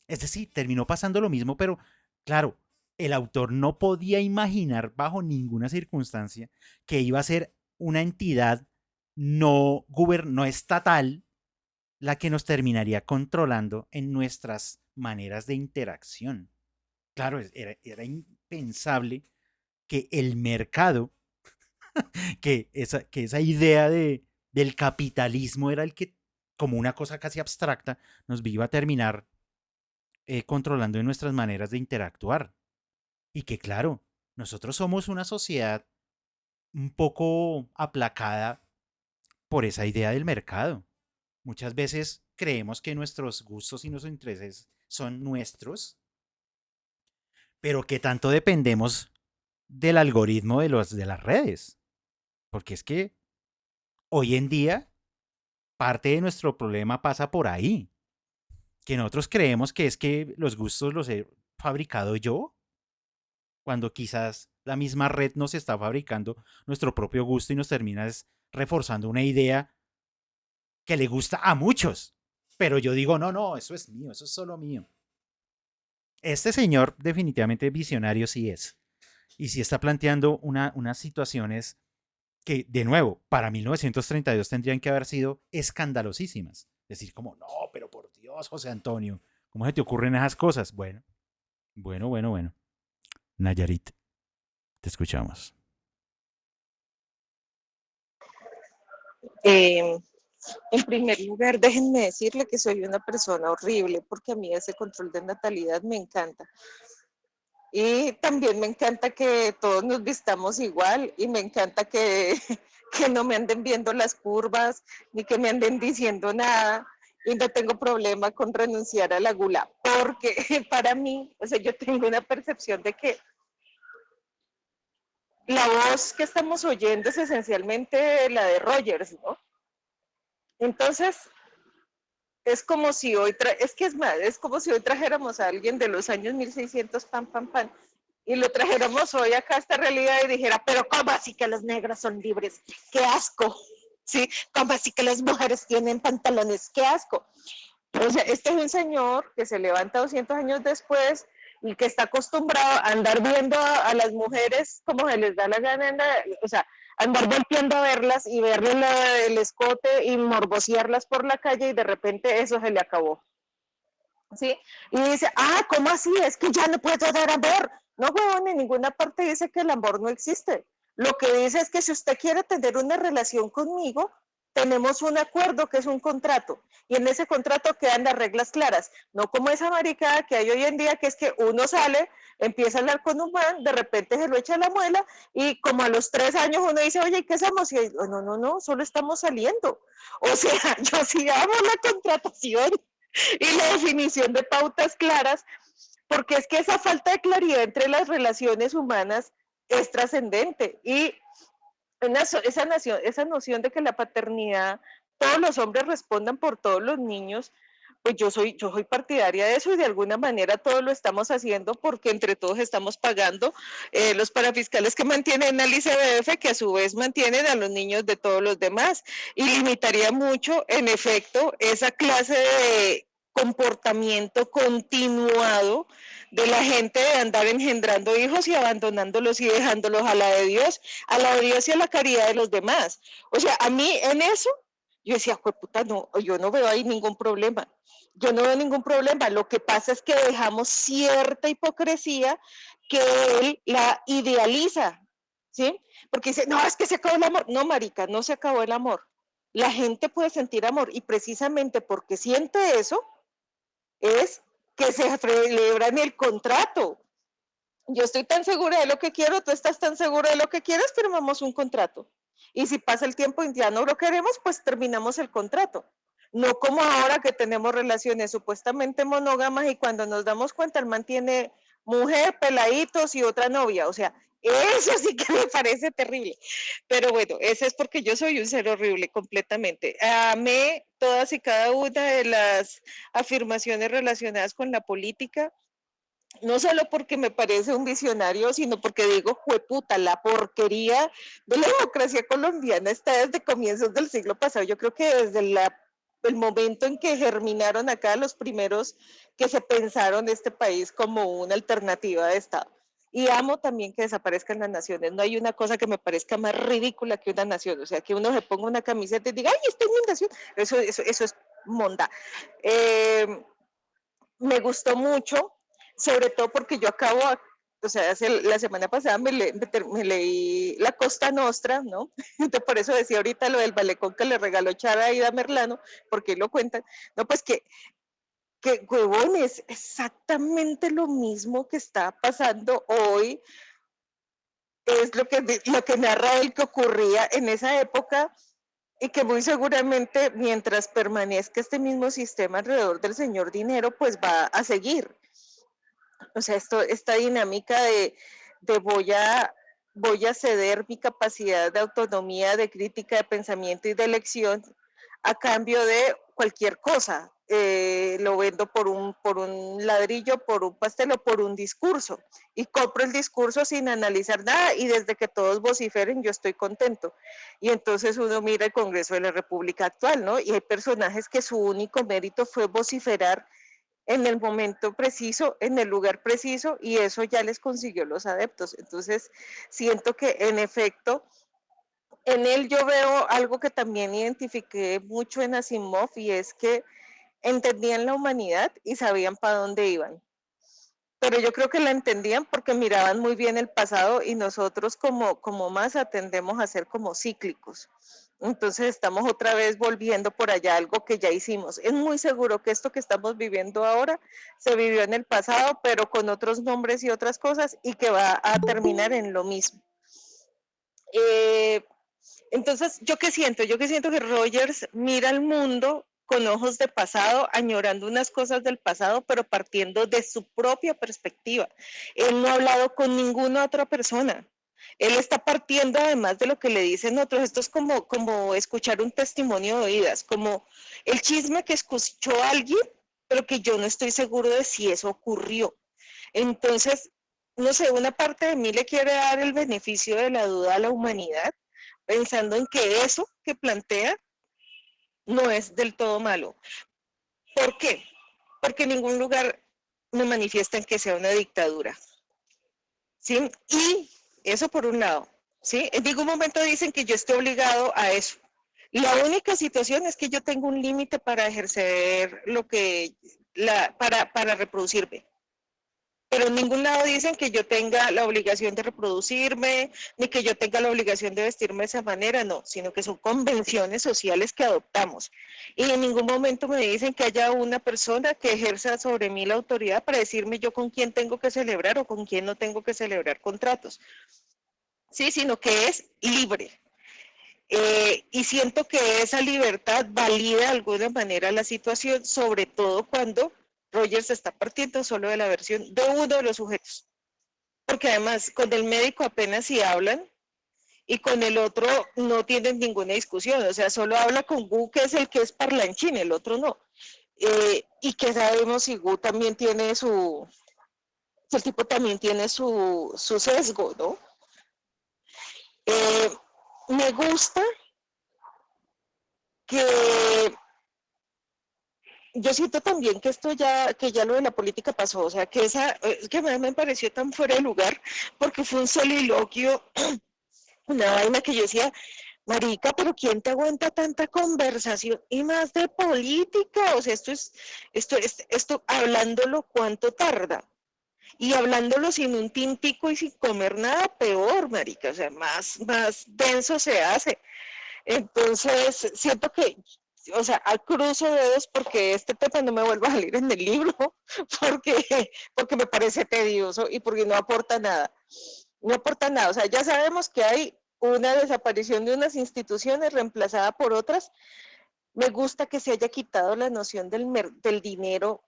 Es decir, terminó pasando lo mismo, pero claro, el autor no podía imaginar bajo ninguna circunstancia que iba a ser una entidad no estatal la que nos terminaría controlando en nuestras maneras de interacción. Claro, era impensable que el mercado, que esa idea del capitalismo era el que, como una cosa casi abstracta, nos iba a terminar controlando en nuestras maneras de interactuar. Y que claro, nosotros somos una sociedad un poco aplacada por esa idea del mercado. Muchas veces creemos que nuestros gustos y nuestros intereses son nuestros, pero que tanto dependemos del algoritmo de las redes. Porque es que hoy en día parte de nuestro problema pasa por ahí. Que nosotros creemos que es que los gustos los he fabricado yo, cuando quizás la misma red nos está fabricando nuestro propio gusto y nos termina reforzando una idea que le gusta a muchos. Pero yo digo, no, eso es mío, eso es solo mío. Este señor definitivamente visionario sí es. Y sí está planteando unas situaciones que, de nuevo, para 1932 tendrían que haber sido escandalosísimas. Decir como, no, pero por Dios, José Antonio, ¿cómo se te ocurren esas cosas? Bueno. Nayarit, te escuchamos.
En primer lugar, déjenme decirle que soy una persona horrible, porque a mí ese control de natalidad me encanta. Y también me encanta que todos nos vistamos igual y me encanta que no me anden viendo las curvas ni que me anden diciendo nada. Y no tengo problema con renunciar a la gula, porque para mí, o sea, yo tengo una percepción de que la voz que estamos oyendo es esencialmente la de Rogers, ¿no? Entonces, es como si hoy, es como si hoy trajéramos a alguien de los años 1600, y lo trajéramos hoy acá a esta realidad y dijera, pero ¿cómo así que los negros son libres? ¡Qué asco! ¿Sí? ¿Cómo así que las mujeres tienen pantalones? ¡Qué asco! O sea, este es un señor que se levanta 200 años después y que está acostumbrado a andar viendo a las mujeres como se les da la gana, o sea, andar volteando a verlas y verle el escote y morbosearlas por la calle y de repente eso se le acabó. ¿Sí? Y dice, ¿cómo así? Es que ya no puedo dar amor. No, huevón, en ninguna parte dice que el amor no existe. Lo que dice es que si usted quiere tener una relación conmigo, tenemos un acuerdo que es un contrato. Y en ese contrato quedan las reglas claras. No como esa maricada que hay hoy en día, que es que uno sale, empieza a hablar con un man, de repente se lo echa a la muela y como a los 3 años uno dice, oye, ¿qué somos? Y no, solo estamos saliendo. O sea, yo sí amo la contratación y la definición de pautas claras, porque es que esa falta de claridad entre las relaciones humanas es trascendente. Y esa noción de que la paternidad, todos los hombres respondan por todos los niños, pues yo soy partidaria de eso y de alguna manera todos lo estamos haciendo porque entre todos estamos pagando los parafiscales que mantienen al ICBF, que a su vez mantienen a los niños de todos los demás, y limitaría mucho, en efecto, esa clase de comportamiento continuado de la gente de andar engendrando hijos y abandonándolos y dejándolos a la de Dios y a la caridad de los demás. O sea, a mí en eso, yo decía, puta, no, yo no veo ahí ningún problema. Yo no veo ningún problema. Lo que pasa es que dejamos cierta hipocresía que él la idealiza, ¿sí? Porque dice, no, es que se acabó el amor. No, marica, no se acabó el amor. La gente puede sentir amor y precisamente porque siente eso es que se celebra en el contrato. Yo estoy tan segura de lo que quiero, tú estás tan seguro de lo que quieres, firmamos un contrato. Y si pasa el tiempo y ya no lo queremos, pues terminamos el contrato. No como ahora que tenemos relaciones supuestamente monógamas y cuando nos damos cuenta el man tiene mujer, peladitos y otra novia. O sea, eso sí que me parece terrible. Pero bueno, eso es porque yo soy un ser horrible completamente. Amé todas y cada una de las afirmaciones relacionadas con la política. No solo porque me parece un visionario, sino porque digo, jueputa, la porquería de la democracia colombiana está desde comienzos del siglo pasado. Yo creo que desde el momento en que germinaron acá los primeros que se pensaron este país como una alternativa de Estado. Y amo también que desaparezcan las naciones. No hay una cosa que me parezca más ridícula que una nación. O sea, que uno se ponga una camiseta y diga, ay, esta es mi nación. Eso es monda. Me gustó mucho, sobre todo porque yo o sea, la semana pasada me leí La Costa Nostra, ¿no? Entonces, por eso decía ahorita lo del balecón que le regaló Chara a Ida Merlano, porque lo cuentan. No, pues que huevón, es exactamente lo mismo que está pasando hoy, es lo que narra él que ocurría en esa época y que muy seguramente mientras permanezca este mismo sistema alrededor del señor dinero, pues va a seguir. O sea, esta dinámica de voy a ceder mi capacidad de autonomía, de crítica, de pensamiento y de elección a cambio de cualquier cosa. Lo vendo por un ladrillo, por un pastel o por un discurso. Y compro el discurso sin analizar nada y desde que todos vociferen yo estoy contento. Y entonces uno mira el Congreso de la República actual, ¿no? Y hay personajes que su único mérito fue vociferar en el momento preciso, en el lugar preciso, y eso ya les consiguió los adeptos. Entonces, siento que en efecto en él yo veo algo que también identifiqué mucho en Asimov, y es que entendían la humanidad y sabían para dónde iban. Pero yo creo que la entendían porque miraban muy bien el pasado, y nosotros como masa tendemos a ser como cíclicos. Entonces estamos otra vez volviendo por allá algo que ya hicimos. Es muy seguro que esto que estamos viviendo ahora se vivió en el pasado, pero con otros nombres y otras cosas, y que va a terminar en lo mismo. Entonces, ¿yo qué siento? Yo que siento que Rogers mira al mundo con ojos de pasado, añorando unas cosas del pasado, pero partiendo de su propia perspectiva. Él no ha hablado con ninguna otra persona. Él está partiendo además de lo que le dicen otros. Esto es como escuchar un testimonio de oídas, como el chisme que escuchó alguien, pero que yo no estoy seguro de si eso ocurrió. Entonces, no sé, una parte de mí le quiere dar el beneficio de la duda a la humanidad, pensando en que eso que plantea no es del todo malo. ¿Por qué? Porque en ningún lugar me manifiestan que sea una dictadura. ¿Sí? Y eso por un lado. ¿Sí? En ningún momento dicen que yo esté obligado a eso. La única situación es que yo tengo un límite para ejercer para reproducirme. Pero en ningún lado dicen que yo tenga la obligación de reproducirme, ni que yo tenga la obligación de vestirme de esa manera, no, sino que son convenciones sociales que adoptamos. Y en ningún momento me dicen que haya una persona que ejerza sobre mí la autoridad para decirme yo con quién tengo que celebrar o con quién no tengo que celebrar contratos. Sí, sino que es libre. Y siento que esa libertad valida de alguna manera la situación, sobre todo cuando Rogers está partiendo solo de la versión de uno de los sujetos. Porque además con el médico apenas si hablan, y con el otro no tienen ninguna discusión, o sea, solo habla con Gu, que es el que es parlanchín, el otro no. Y que sabemos si Gu también tiene el tipo también tiene su sesgo, ¿no? Me gusta que yo siento también que que ya lo de la política pasó, o sea, que que me pareció tan fuera de lugar, porque fue un soliloquio, una vaina que yo decía, marica, pero ¿quién te aguanta tanta conversación? Y más de política, o sea, esto hablándolo, ¿cuánto tarda? Y hablándolo sin un tintico y sin comer nada, peor, marica, o sea, más denso se hace. Entonces, siento que, o sea, cruzo dedos porque este tema no me vuelva a salir en el libro, porque me parece tedioso y porque no aporta nada. No aporta nada, o sea, ya sabemos que hay una desaparición de unas instituciones reemplazada por otras. Me gusta que se haya quitado la noción del dinero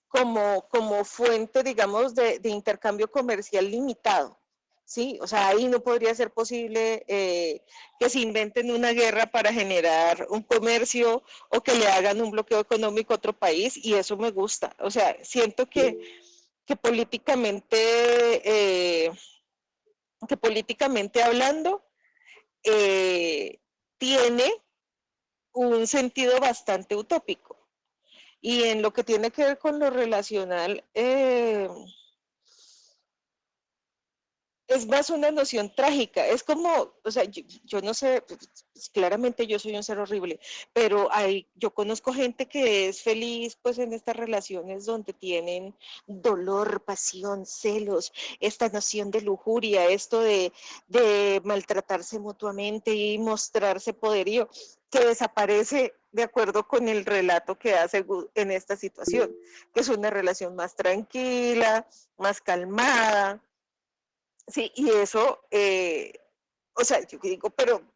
como fuente, digamos, de intercambio comercial limitado. ¿Sí? O sea, ahí no podría ser posible que se inventen una guerra para generar un comercio o que le hagan un bloqueo económico a otro país, y eso me gusta. O sea, siento que políticamente hablando tiene un sentido bastante utópico. Y en lo que tiene que ver con lo relacional, es más una noción trágica. Es como, o sea, yo no sé, pues, claramente yo soy un ser horrible, pero yo conozco gente que es feliz pues en estas relaciones donde tienen dolor, pasión, celos, esta noción de lujuria, esto de maltratarse mutuamente y mostrarse poderío, que desaparece de acuerdo con el relato que hace en esta situación, que es una relación más tranquila, más calmada. Sí, y eso, o sea, yo digo, pero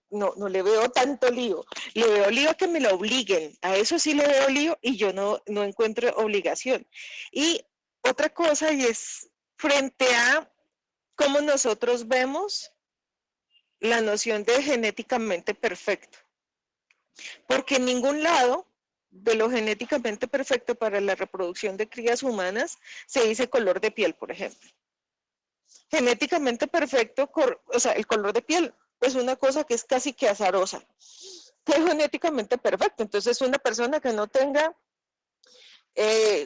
no le veo tanto lío. Le veo lío a que me lo obliguen. A eso sí le veo lío, y yo no encuentro obligación. Y otra cosa, y es frente a cómo nosotros vemos la noción de genéticamente perfecto. Porque en ningún lado de lo genéticamente perfecto para la reproducción de crías humanas se dice color de piel, por ejemplo. Genéticamente perfecto, o sea, el color de piel es una cosa que es casi que azarosa. ¿Qué es genéticamente perfecto? Entonces, una persona que no tenga,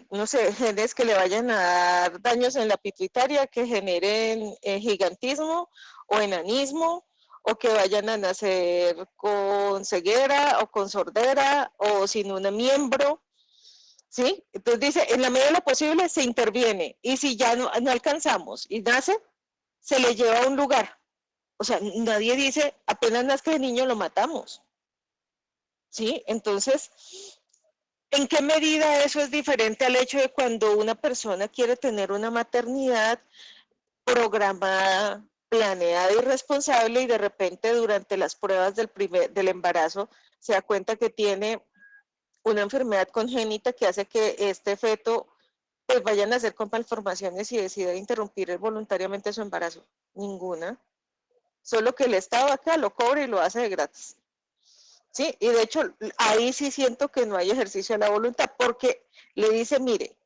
no sé, genes que le vayan a dar daños en la pituitaria, que generen gigantismo o enanismo o que vayan a nacer con ceguera o con sordera o sin un miembro, ¿sí? Entonces dice, en la medida de lo posible se interviene y si ya no alcanzamos y nace, se le lleva a un lugar. O sea, nadie dice, apenas nazca el niño lo matamos, ¿sí? Entonces, ¿en qué medida eso es diferente al hecho de cuando una persona quiere tener una maternidad programada, planeada y responsable y de repente durante las pruebas del embarazo se da cuenta que tiene una enfermedad congénita que hace que este feto pues vayan a hacer con malformaciones y decida interrumpir voluntariamente su embarazo? Ninguna. Solo que el Estado acá lo cobra y lo hace de gratis. Sí, y de hecho ahí sí siento que no hay ejercicio de la voluntad porque le dice, mire,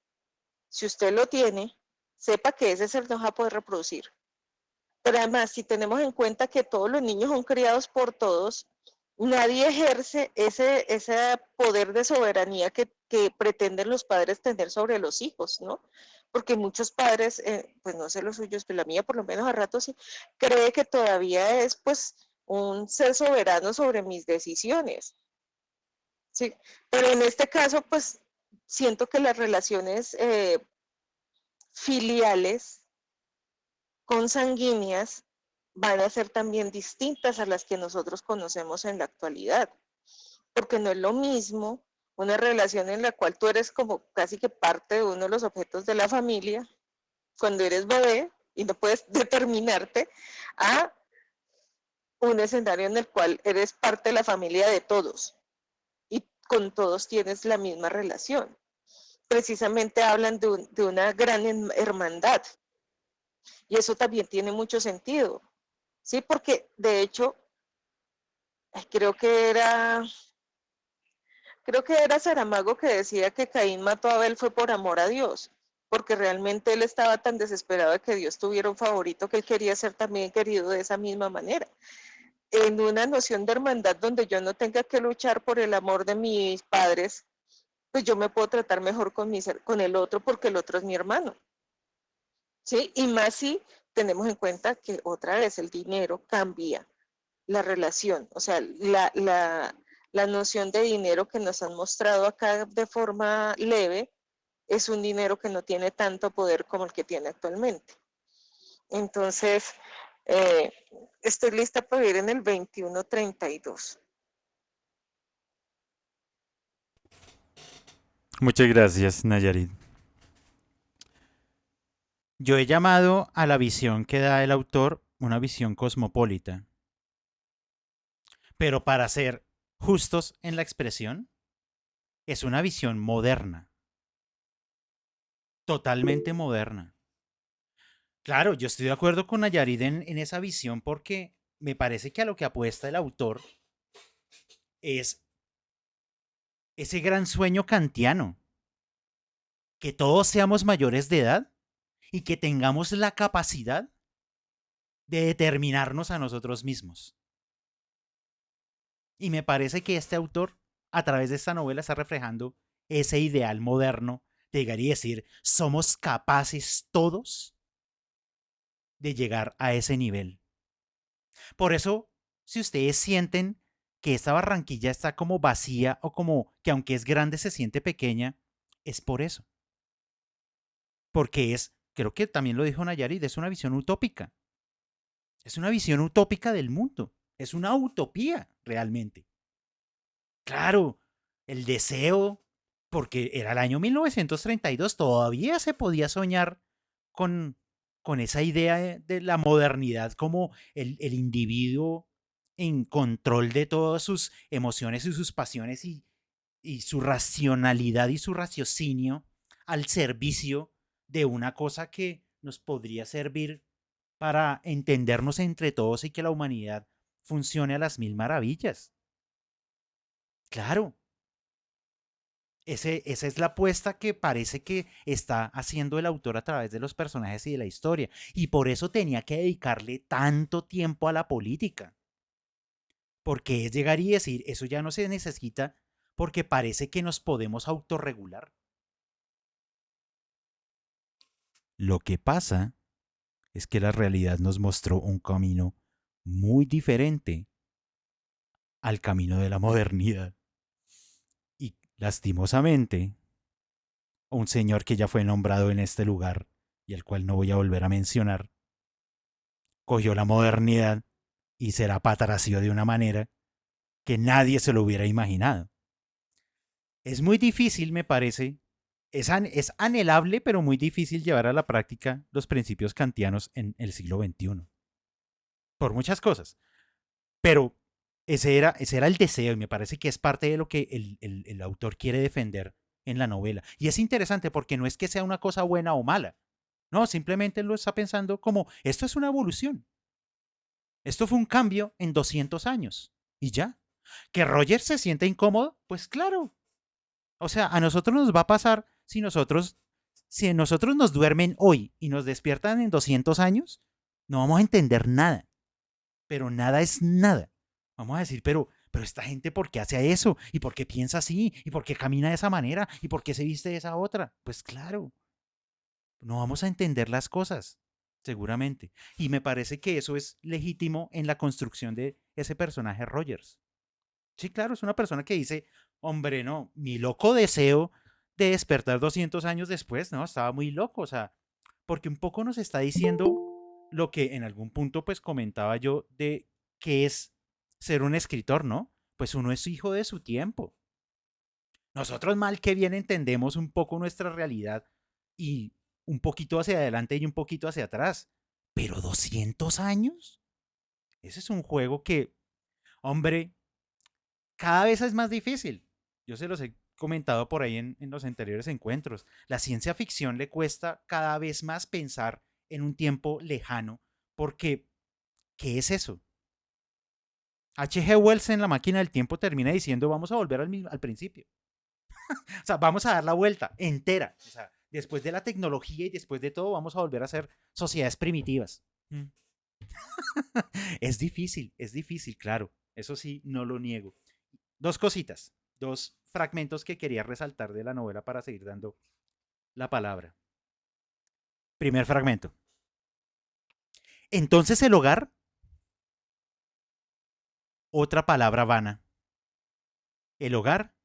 si usted lo tiene, sepa que ese ser no va a poder reproducir. Pero además, si tenemos en cuenta que todos los niños son criados por todos, nadie ejerce ese poder de soberanía que pretenden los padres tener sobre los hijos, ¿no? Porque muchos padres, pues no sé los suyos, pero la mía por lo menos a ratos sí, cree que todavía es pues un ser soberano sobre mis decisiones, ¿sí? Pero en este caso, pues siento que las relaciones filiales consanguíneas van a ser también distintas a las que nosotros conocemos en la actualidad, porque no es lo mismo una relación en la cual tú eres como casi que parte de uno de los objetos de la familia, cuando eres bebé y no puedes determinarte, a un escenario en el cual eres parte de la familia de todos y con todos tienes la misma relación. Precisamente hablan de una gran hermandad y eso también tiene mucho sentido. Sí, porque de hecho, creo que era Saramago que decía que Caín mató a Abel fue por amor a Dios, porque realmente él estaba tan desesperado de que Dios tuviera un favorito que él quería ser también querido de esa misma manera. En una noción de hermandad donde yo no tenga que luchar por el amor de mis padres, pues yo me puedo tratar mejor con el otro porque el otro es mi hermano. ¿Sí? Y más si tenemos en cuenta que otra vez el dinero cambia la relación, o sea, la noción de dinero que nos han mostrado acá de forma leve es un dinero que no tiene tanto poder como el que tiene actualmente. Entonces, estoy lista para ir en el 2132.
Muchas gracias, Nayarit. Yo he llamado a la visión que da el autor una visión cosmopolita. Pero para ser justos en la expresión, es una visión moderna. Totalmente moderna. Claro, yo estoy de acuerdo con Nayarit en esa visión porque me parece que a lo que apuesta el autor es ese gran sueño kantiano. Que todos seamos mayores de edad y que tengamos la capacidad de determinarnos a nosotros mismos. Y me parece que este autor, a través de esta novela, está reflejando ese ideal moderno de llegar y decir, somos capaces todos de llegar a ese nivel. Por eso, si ustedes sienten que esta Barranquilla está como vacía o como que aunque es grande se siente pequeña, es por eso. Porque es, creo que también lo dijo Nayarit, es una visión utópica. Es una visión utópica del mundo. Es una utopía, realmente. Claro, el deseo, porque era el año 1932, todavía se podía soñar con esa idea de la modernidad como el individuo en control de todas sus emociones y sus pasiones y su racionalidad y su raciocinio al servicio de una cosa que nos podría servir para entendernos entre todos y que la humanidad funcione a las mil maravillas. Claro, esa es la apuesta que parece que está haciendo el autor a través de los personajes y de la historia. Y por eso tenía que dedicarle tanto tiempo a la política. Porque es llegar y decir, eso ya no se necesita porque parece que nos podemos autorregular. Lo que pasa es que la realidad nos mostró un camino muy diferente al camino de la modernidad. Y lastimosamente, un señor que ya fue nombrado en este lugar y el cual no voy a volver a mencionar, cogió la modernidad y se la patració de una manera que nadie se lo hubiera imaginado. Es muy difícil, me parece, es anhelable, pero muy difícil llevar a la práctica los principios kantianos en el siglo XXI. Por muchas cosas. Pero ese era el deseo y me parece que es parte de lo que el autor quiere defender en la novela. Y es interesante porque no es que sea una cosa buena o mala. No, simplemente lo está pensando como, esto es una evolución. Esto fue un cambio en 200 años. Y ya. ¿Que Roger se siente incómodo? Pues claro. O sea, a nosotros nos va a pasar si nosotros nos duermen hoy y nos despiertan en 200 años, no vamos a entender nada. Pero nada es nada. Vamos a decir, pero esta gente, ¿por qué hace eso? ¿Y por qué piensa así? ¿Y por qué camina de esa manera? ¿Y por qué se viste de esa otra? Pues claro, no vamos a entender las cosas, seguramente. Y me parece que eso es legítimo en la construcción de ese personaje Rogers. Sí, claro, es una persona que dice, hombre, no, mi loco deseo de despertar 200 años después, no, estaba muy loco, o sea, porque un poco nos está diciendo lo que en algún punto pues comentaba yo de qué es ser un escritor, ¿no? Pues uno es hijo de su tiempo. Nosotros mal que bien entendemos un poco nuestra realidad y un poquito hacia adelante y un poquito hacia atrás. Pero 200 años, ese es un juego que, hombre, cada vez es más difícil. Yo se los he comentado por ahí en los anteriores encuentros. La ciencia ficción le cuesta cada vez más pensar en un tiempo lejano, porque ¿qué es eso? H.G. Wells en La máquina del tiempo termina diciendo vamos a volver al principio. O sea, vamos a dar la vuelta entera. O sea, después de la tecnología y después de todo, vamos a volver a ser sociedades primitivas. Es difícil, claro. Eso sí, no lo niego. Dos cositas, dos fragmentos que quería resaltar de la novela para seguir dando la palabra. Primer fragmento. Entonces el hogar, otra palabra vana. El hogar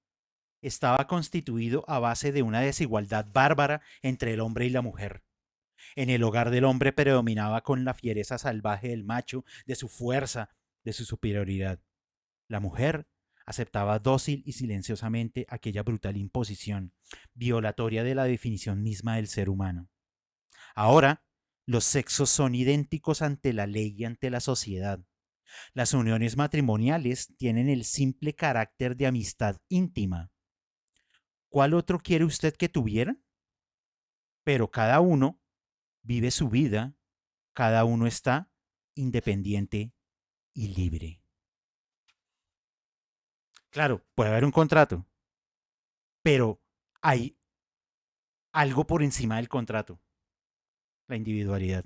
estaba constituido a base de una desigualdad bárbara entre el hombre y la mujer. En el hogar del hombre predominaba con la fiereza salvaje del macho, de su fuerza, de su superioridad. La mujer aceptaba dócil y silenciosamente aquella brutal imposición, violatoria de la definición misma del ser humano. Ahora, los sexos son idénticos ante la ley y ante la sociedad. Las uniones matrimoniales tienen el simple carácter de amistad íntima. ¿Cuál otro quiere usted que tuviera? Pero cada uno vive su vida, cada uno está independiente y libre. Claro, puede haber un contrato, pero hay algo por encima del contrato, la individualidad.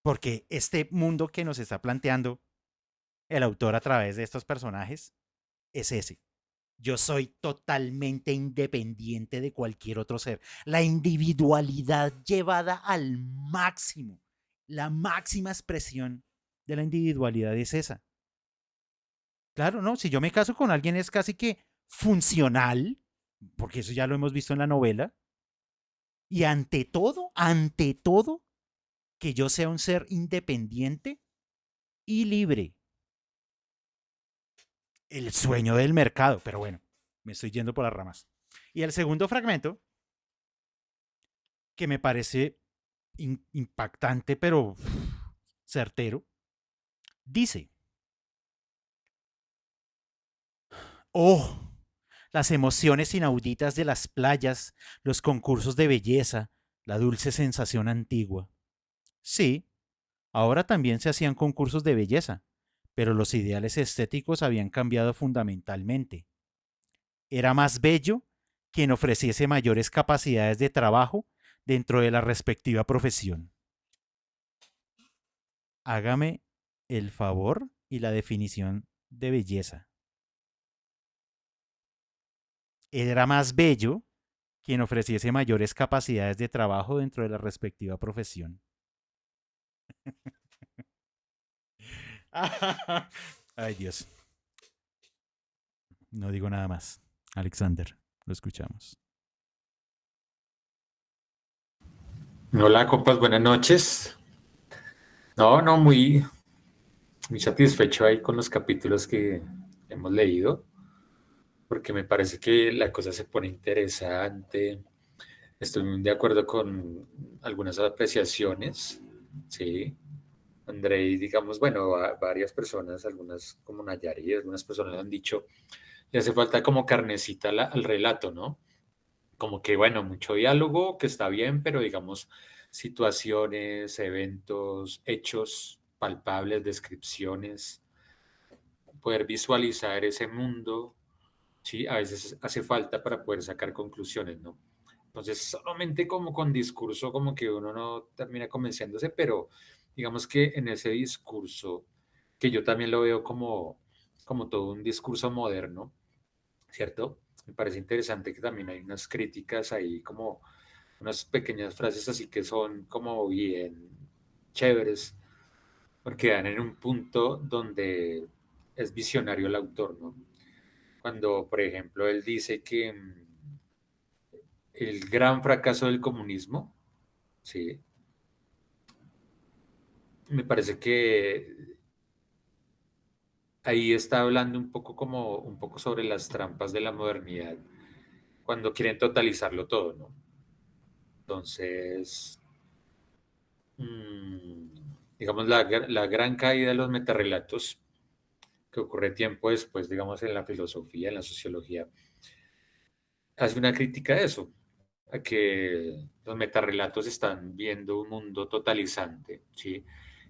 Porque este mundo que nos está planteando el autor a través de estos personajes es ese. Yo soy totalmente independiente de cualquier otro ser. La individualidad llevada al máximo. La máxima expresión de la individualidad es esa. Claro, ¿no? Si yo me caso con alguien es casi que funcional, porque eso ya lo hemos visto en la novela. Y ante todo, que yo sea un ser independiente y libre. El sueño del mercado, pero bueno, me estoy yendo por las ramas. Y el segundo fragmento, que me parece impactante, pero certero, dice, oh, las emociones inauditas de las playas, los concursos de belleza, la dulce sensación antigua. Sí, ahora también se hacían concursos de belleza, pero los ideales estéticos habían cambiado fundamentalmente. Era más bello quien ofreciese mayores capacidades de trabajo dentro de la respectiva profesión. Hágame el favor y la definición de belleza. Era más bello quien ofreciese mayores capacidades de trabajo dentro de la respectiva profesión. Ay, Dios. No digo nada más. Alexander, lo escuchamos.
Hola, compas, buenas noches. No, muy satisfecho ahí con los capítulos que hemos leído, porque me parece que la cosa se pone interesante. Estoy muy de acuerdo con algunas apreciaciones, sí. André, y digamos, bueno, varias personas, algunas como Nayari, algunas personas han dicho, le hace falta como carnecita al relato, ¿no? Como que, bueno, mucho diálogo, que está bien, pero digamos, situaciones, eventos, hechos palpables, descripciones, poder visualizar ese mundo, ¿sí? A veces hace falta para poder sacar conclusiones, ¿no? Entonces, solamente como con discurso, como que uno no termina convenciéndose, pero digamos que en ese discurso, que yo también lo veo como todo un discurso moderno, ¿cierto? Me parece interesante que también hay unas críticas ahí, como unas pequeñas frases así que son como bien chéveres, porque dan en un punto donde es visionario el autor, ¿no? Cuando, por ejemplo, él dice que el gran fracaso del comunismo, sí, me parece que ahí está hablando un poco como un poco sobre las trampas de la modernidad, cuando quieren totalizarlo todo, ¿no? Entonces, digamos, la gran caída de los metarrelatos que ocurre tiempo después, digamos, en la filosofía, en la sociología, hace una crítica a eso, a que los metarrelatos están viendo un mundo totalizante, ¿sí?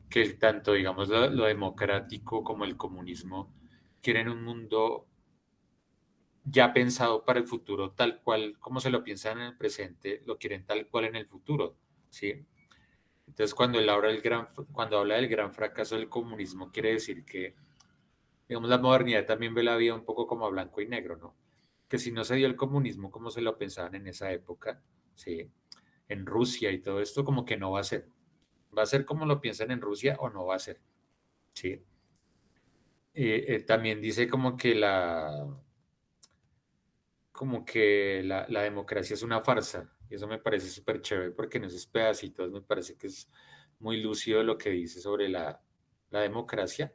Que tanto, digamos, lo democrático como el comunismo quieren un mundo ya pensado para el futuro, tal cual como se lo piensan en el presente, lo quieren tal cual en el futuro, ¿sí? Entonces, cuando habla del gran fracaso del comunismo, quiere decir que, digamos, la modernidad también ve la vida un poco como a blanco y negro, ¿no? Que si no se dio el comunismo como se lo pensaban en esa época, ¿sí? En Rusia y todo esto, como que no va a ser. Va a ser como lo piensan en Rusia o no va a ser, ¿sí? También dice como que la democracia es una farsa. Y eso me parece súper chévere porque en esos pedacitos me parece que es muy lúcido lo que dice sobre la democracia.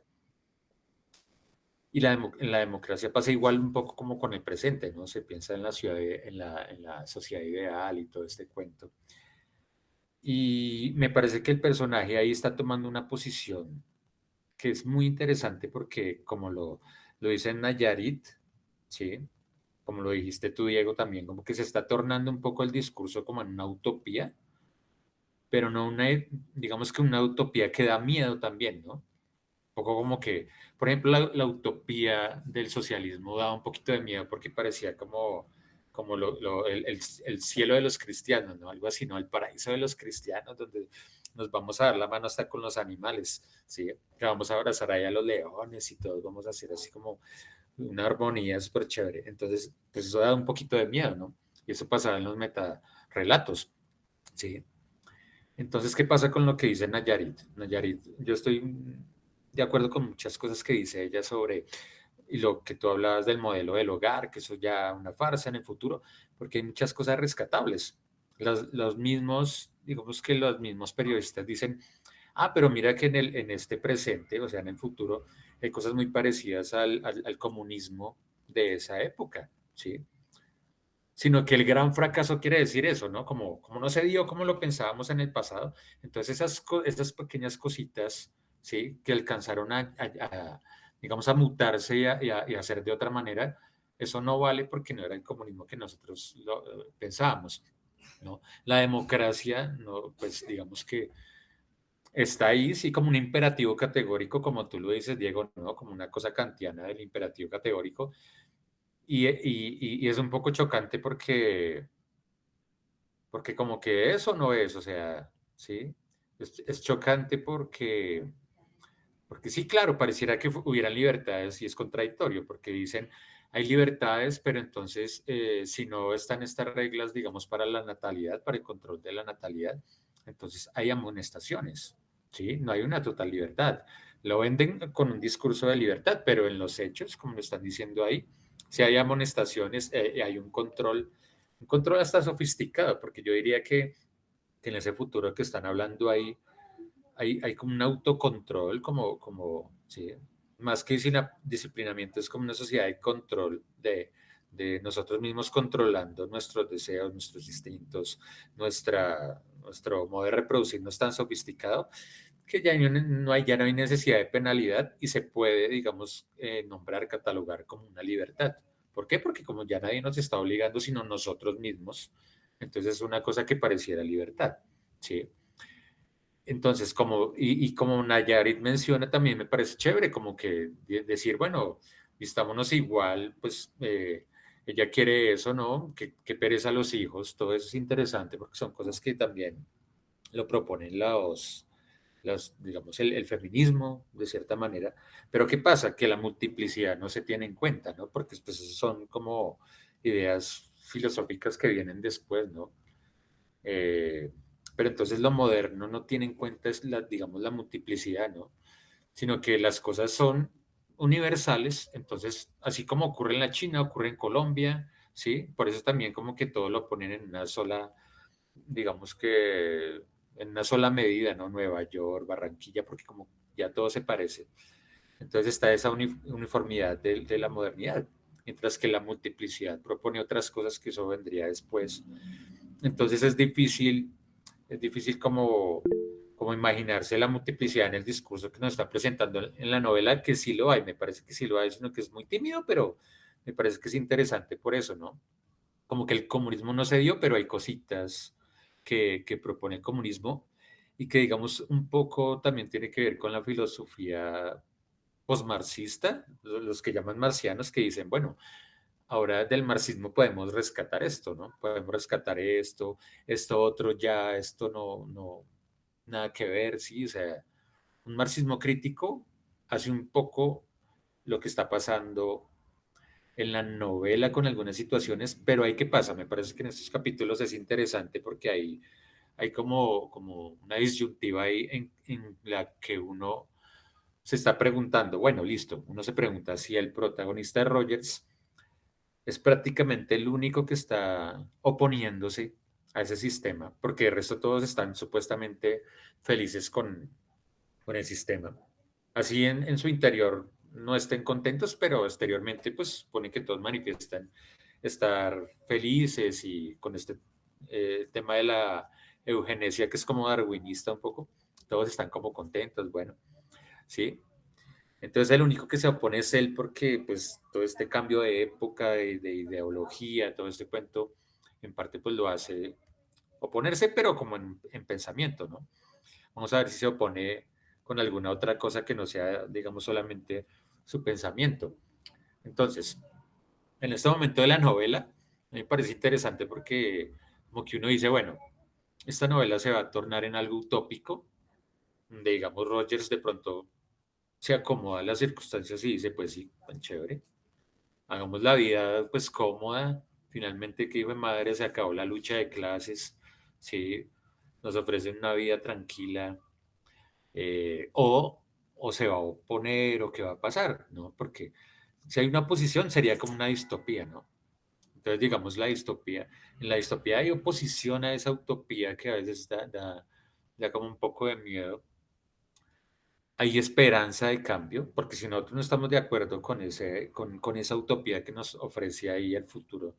Y en la democracia pasa igual un poco como con el presente, ¿no? Se piensa en la ciudad, en la sociedad ideal y todo este cuento. Y me parece que el personaje ahí está tomando una posición que es muy interesante porque, como lo dice Nayarit, ¿sí? Como lo dijiste tú, Diego, también, como que se está tornando un poco el discurso como en una utopía, pero no digamos que una utopía que da miedo también, ¿no? Un poco como que, por ejemplo, la utopía del socialismo daba un poquito de miedo porque parecía como el cielo de los cristianos, ¿no? Algo así, ¿no? El paraíso de los cristianos, donde nos vamos a dar la mano hasta con los animales, ¿sí? Que vamos a abrazar ahí a los leones y todos vamos a hacer así como una armonía súper chévere. Entonces, pues eso da un poquito de miedo, ¿no? Y eso pasaba en los metarrelatos, ¿sí? Entonces, ¿qué pasa con lo que dice Nayarit? Nayarit, yo estoy de acuerdo con muchas cosas que dice ella sobre y lo que tú hablabas del modelo del hogar, que eso ya una farsa en el futuro, porque hay muchas cosas rescatables. Los mismos, digamos que los mismos periodistas dicen, pero mira que en este presente, o sea, en el futuro, hay cosas muy parecidas al comunismo de esa época, ¿sí? Sino que el gran fracaso quiere decir eso, ¿no? Como no se dio como lo pensábamos en el pasado. Entonces esas pequeñas cositas, ¿sí? Que alcanzaron digamos, a mutarse y a hacer de otra manera, eso no vale porque no era el comunismo que nosotros pensábamos, ¿no? La democracia, no, pues digamos que está ahí, sí, como un imperativo categórico, como tú lo dices, Diego, ¿no? Como una cosa kantiana del imperativo categórico. Y es un poco chocante porque como que eso no es, o sea, ¿sí? Es chocante porque sí, claro, pareciera que hubieran libertades y es contradictorio, porque dicen, hay libertades, pero entonces si no están estas reglas, digamos, para la natalidad, para el control de la natalidad, entonces hay amonestaciones, ¿sí? No hay una total libertad. Lo venden con un discurso de libertad, pero en los hechos, como lo están diciendo ahí, si hay amonestaciones, hay un control hasta sofisticado, porque yo diría que en ese futuro que están hablando ahí, hay como un autocontrol, sí, más que disciplinamiento, es como una sociedad de control de nosotros mismos controlando nuestros deseos, nuestros instintos, nuestro modo de reproducirnos tan sofisticado que ya no hay necesidad de penalidad y se puede, digamos, nombrar, catalogar como una libertad. ¿Por qué? Porque como ya nadie nos está obligando, sino nosotros mismos, entonces es una cosa que pareciera libertad, ¿sí? Entonces, como Nayarit menciona, también me parece chévere, como que decir, bueno, vistámonos igual, pues ella quiere eso, ¿no? Que pereza a los hijos, todo eso es interesante porque son cosas que también lo proponen digamos, el feminismo, de cierta manera. Pero ¿qué pasa? Que la multiplicidad no se tiene en cuenta, ¿no? Porque pues, son como ideas filosóficas que vienen después, ¿no? Pero entonces lo moderno no tiene en cuenta, digamos, la multiplicidad, ¿no? Sino que las cosas son universales, entonces, así como ocurre en la China, ocurre en Colombia, ¿sí? Por eso también como que todo lo ponen en una sola, digamos que en una sola medida, ¿no? Nueva York, Barranquilla, porque como ya todo se parece. Entonces está esa uniformidad de la modernidad, mientras que la multiplicidad propone otras cosas que eso vendría después. Entonces es difícil como imaginarse la multiplicidad en el discurso que nos está presentando en la novela, que sí lo hay, me parece que sí lo hay, sino que es muy tímido, pero me parece que es interesante por eso, ¿no? Como que el comunismo no se dio, pero hay cositas que propone el comunismo y que digamos un poco también tiene que ver con la filosofía posmarxista, los que llaman marcianos, que dicen, bueno, ahora del marxismo podemos rescatar esto, ¿no? Podemos rescatar esto otro ya, esto no, nada que ver, sí, o sea, un marxismo crítico hace un poco lo que está pasando en la novela con algunas situaciones, pero ahí qué pasa, me parece que en estos capítulos es interesante porque hay como una disyuntiva ahí en la que uno se está preguntando, bueno, listo, uno se pregunta si el protagonista de Rogers es prácticamente el único que está oponiéndose a ese sistema, porque el resto todos están supuestamente felices con el sistema. Así en su interior no estén contentos, pero exteriormente pues pone que todos manifiestan estar felices y con este tema de la eugenesia que es como darwinista un poco, todos están como contentos, bueno, ¿sí? Entonces el único que se opone es él porque pues todo este cambio de época, de ideología, todo este cuento, en parte pues lo hace oponerse, pero como en pensamiento, ¿no? Vamos a ver si se opone con alguna otra cosa que no sea, digamos, solamente su pensamiento. Entonces, en este momento de la novela, a mí me parece interesante porque como que uno dice, bueno, esta novela se va a tornar en algo utópico, donde digamos Rogers de pronto se acomoda a las circunstancias y dice, pues sí, tan chévere, hagamos la vida pues cómoda, finalmente que hijo de madre se acabó la lucha de clases, sí, nos ofrecen una vida tranquila, o se va a oponer o qué va a pasar, ¿no? Porque si hay una oposición sería como una distopía, ¿no? Entonces, digamos, en la distopía hay oposición a esa utopía que a veces da como un poco de miedo. Hay esperanza de cambio, porque si nosotros no estamos de acuerdo con esa utopía que nos ofrece ahí el futuro,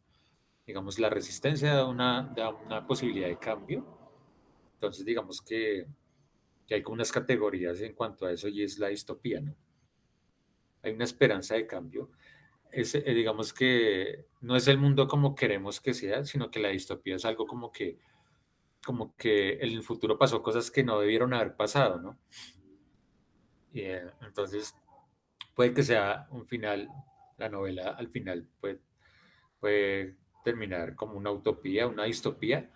digamos, la resistencia da una posibilidad de cambio. Entonces, digamos que hay como unas categorías en cuanto a eso y es la distopía, ¿no? Hay una esperanza de cambio. Digamos que no es el mundo como queremos que sea, sino que la distopía es algo como que en el futuro pasó cosas que no debieron haber pasado, ¿no? Entonces, puede que sea un final, la novela al final puede terminar como una utopía, una distopía,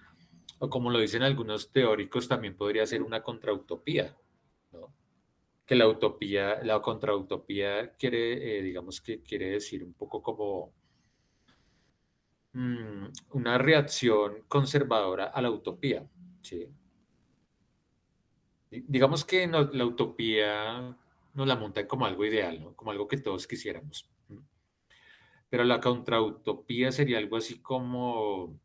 o como lo dicen algunos teóricos, también podría ser una contrautopía, ¿no? Que la contrautopía digamos que quiere decir un poco como una reacción conservadora a la utopía, ¿sí? Digamos que la utopía nos la montan como algo ideal, ¿no? Como algo que todos quisiéramos. Pero la contrautopía sería algo así como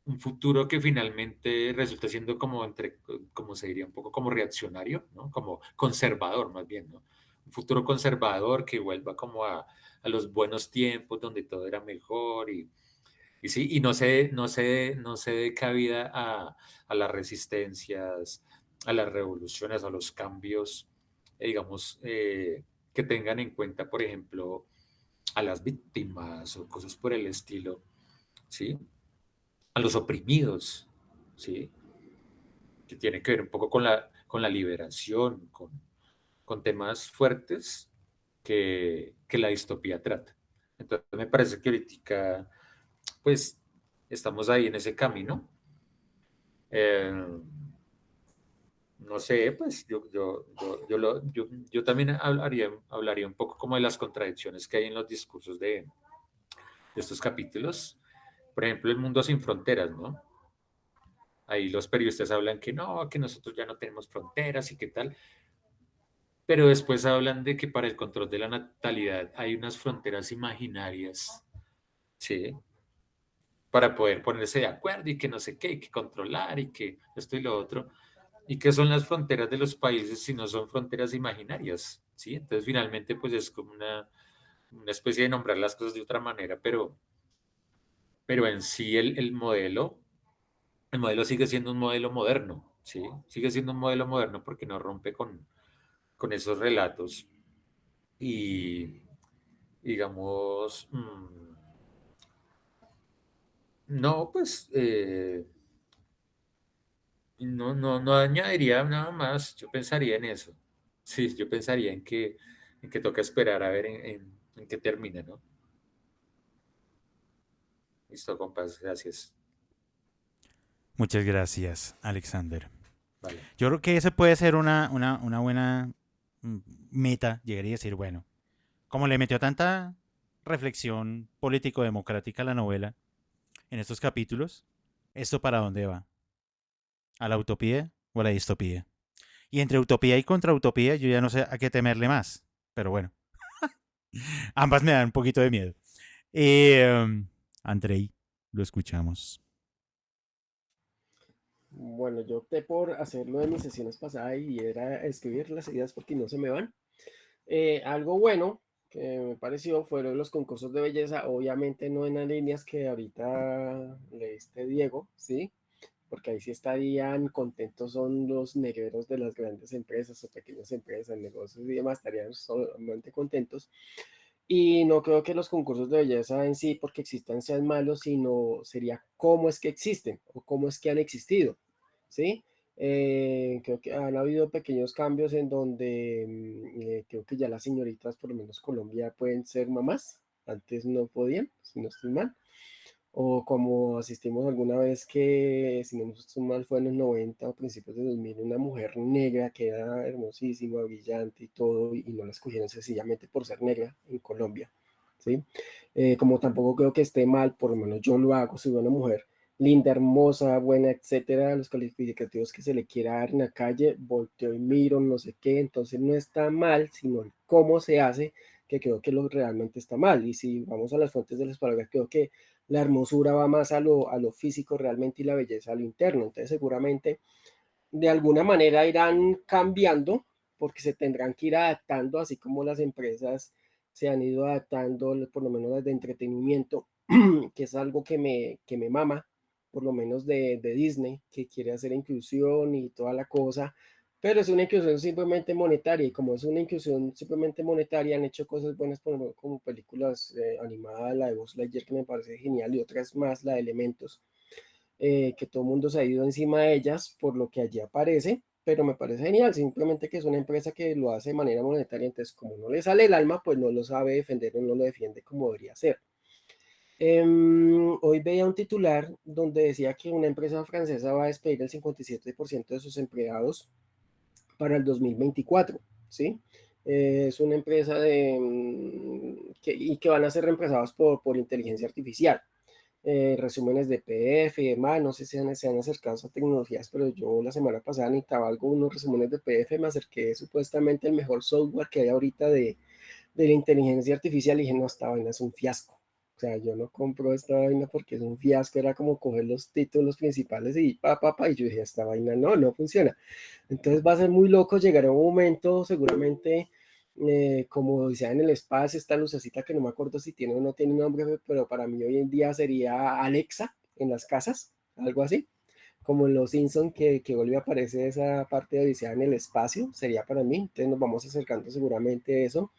un futuro que finalmente resulta siendo como como se diría, un poco como reaccionario, ¿no? Como conservador más bien, ¿no? Un futuro conservador que vuelva como a los buenos tiempos donde todo era mejor y sí, y no se dé cabida a las resistencias, a las revoluciones, a los cambios, digamos, que tengan en cuenta, por ejemplo, a las víctimas o cosas por el estilo, ¿sí? A los oprimidos, ¿sí? Que tiene que ver un poco con la liberación, con temas fuertes que la distopía trata. Entonces me parece que ahorita, pues, estamos ahí en ese camino. No sé, pues yo también hablaría un poco como de las contradicciones que hay en los discursos de estos capítulos. Por ejemplo, el mundo sin fronteras, ¿no? Ahí los periodistas hablan que no, que nosotros ya no tenemos fronteras y qué tal, pero después hablan de que para el control de la natalidad hay unas fronteras imaginarias, ¿sí? Para poder ponerse de acuerdo y que no sé qué, y que controlar y que esto y lo otro. ¿Y qué son las fronteras de los países si no son fronteras imaginarias? ¿Sí? Entonces finalmente pues es como una especie de nombrar las cosas de otra manera, pero en sí el modelo sigue siendo un modelo moderno, ¿sí? Sigue siendo un modelo moderno porque no rompe con esos relatos y digamos, no, pues no añadiría nada más, yo pensaría en eso. Sí, yo pensaría en que toca esperar a ver en qué termina, ¿no? Listo, compas, gracias.
Muchas gracias, Alexander.
Vale.
Yo creo que ese puede ser una buena meta, llegar y decir, bueno, como le metió tanta reflexión político-democrática a la novela en estos capítulos, ¿esto para dónde va? ¿A la utopía o a la distopía? Y entre utopía y contrautopía yo ya no sé a qué temerle más, pero bueno, ambas me dan un poquito de miedo. Andrei, lo escuchamos.
Bueno, yo opté por hacerlo de mis sesiones pasadas y era escribir las ideas porque no se me van. Algo bueno que me pareció fueron los concursos de belleza, obviamente no en las líneas que ahorita leíste Diego, ¿sí? Porque ahí sí estarían contentos son los negreros de las grandes empresas o pequeñas empresas, negocios y demás, estarían solamente contentos. Y no creo que los concursos de belleza en sí, porque existan, sean malos, sino sería cómo es que existen o cómo es que han existido, ¿sí? Creo que han habido pequeños cambios en donde creo que ya las señoritas, por lo menos Colombia, pueden ser mamás. Antes no podían, si no estoy mal. O como asistimos alguna vez que, si no estoy mal, fue en los 90 o principios de 2000, una mujer negra que era hermosísima, brillante y todo, y no la escogieron sencillamente por ser negra en Colombia, ¿sí? Como tampoco creo que esté mal, por lo menos yo lo hago, soy una mujer linda, hermosa, buena, etcétera, los calificativos que se le quiera dar en la calle, volteo y miro, no sé qué, entonces no está mal, sino el cómo se hace, que creo que lo realmente está mal. Y si vamos a las fuentes de las palabras, creo que la hermosura va más a lo físico realmente y la belleza a lo interno. Entonces seguramente de alguna manera irán cambiando porque se tendrán que ir adaptando, así como las empresas se han ido adaptando, por lo menos las de entretenimiento, que es algo que me mama, por lo menos de Disney, que quiere hacer inclusión y toda la cosa, pero es una inclusión simplemente monetaria, y como es una inclusión simplemente monetaria, han hecho cosas buenas como películas animadas, la de Buzz Lightyear, que me parece genial, y otras más, la de Elementos, que todo el mundo se ha ido encima de ellas por lo que allí aparece, pero me parece genial, simplemente que es una empresa que lo hace de manera monetaria, entonces como no le sale el alma, pues no lo sabe defender o no lo defiende como debería ser. Hoy veía un titular donde decía que una empresa francesa va a despedir el 57% de sus empleados para el 2024, ¿sí? Es una empresa y que van a ser reemplazados por inteligencia artificial. resúmenes de PDF y demás. No sé si se han acercado a esas tecnologías, pero yo la semana pasada necesitaba unos resúmenes de PDF, me acerqué supuestamente el mejor software que hay ahorita de la inteligencia artificial y dije, no, esta vaina es un fiasco. O sea, yo no compro esta vaina porque es un fiasco, era como coger los títulos principales y y yo dije, esta vaina no funciona. Entonces va a ser muy loco, llegará un momento seguramente, como decía en el espacio, esta lucecita que no me acuerdo si tiene o no tiene nombre, pero para mí hoy en día sería Alexa en las casas, algo así, como en Los Simpsons que vuelve a aparecer esa parte de Odisea en el espacio, sería para mí. Entonces nos vamos acercando seguramente a eso.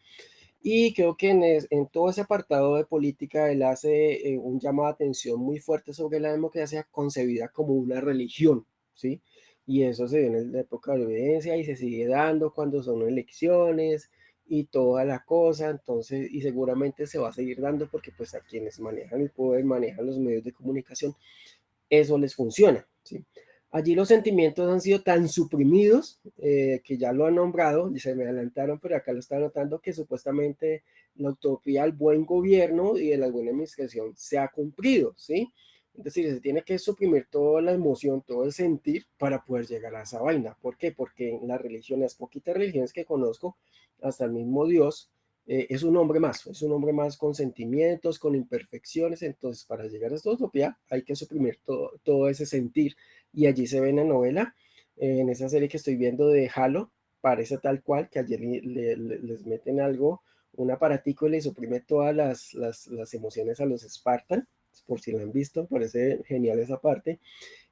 Y creo que en todo ese apartado de política él hace un llamado de atención muy fuerte sobre la democracia concebida como una religión, ¿sí? Y eso se dio en la época de evidencia y se sigue dando cuando son elecciones y toda la cosa, entonces, y seguramente se va a seguir dando porque pues a quienes manejan el poder, manejan los medios de comunicación, eso les funciona, ¿sí? Allí los sentimientos han sido tan suprimidos que ya lo han nombrado, y se me adelantaron, pero acá lo está notando que supuestamente la utopía del buen gobierno y de la buena administración se ha cumplido, ¿sí? Es decir, se tiene que suprimir toda la emoción, todo el sentir para poder llegar a esa vaina. ¿Por qué? Porque en las religiones, poquitas religiones que conozco, hasta el mismo Dios, es un hombre más con sentimientos, con imperfecciones. Entonces, para llegar a esta utopía hay que suprimir todo ese sentir. Y allí se ve en la novela, en esa serie que estoy viendo de Halo, parece tal cual que allí les meten algo, un aparatico y le suprime todas las emociones a los Spartan, por si lo han visto, parece genial esa parte.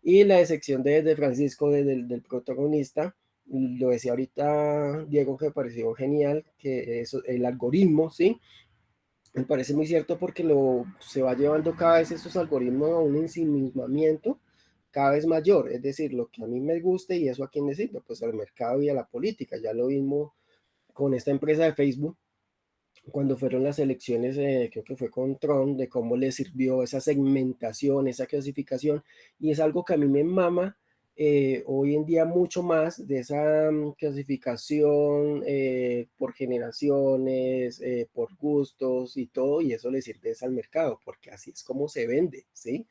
Y la decepción de Francisco, del protagonista, lo decía ahorita Diego, que me pareció genial, que eso, el algoritmo, ¿sí? Me parece muy cierto porque se va llevando cada vez esos algoritmos a un ensimismamiento cada vez mayor, es decir, lo que a mí me guste y eso a quién le sirve, pues al mercado y a la política. Ya lo vimos con esta empresa de Facebook, cuando fueron las elecciones, creo que fue con Trump, de cómo le sirvió esa segmentación, esa clasificación, y es algo que a mí me mama hoy en día mucho más de esa clasificación por generaciones, por gustos y todo, y eso le sirve es al mercado, porque así es como se vende, ¿sí?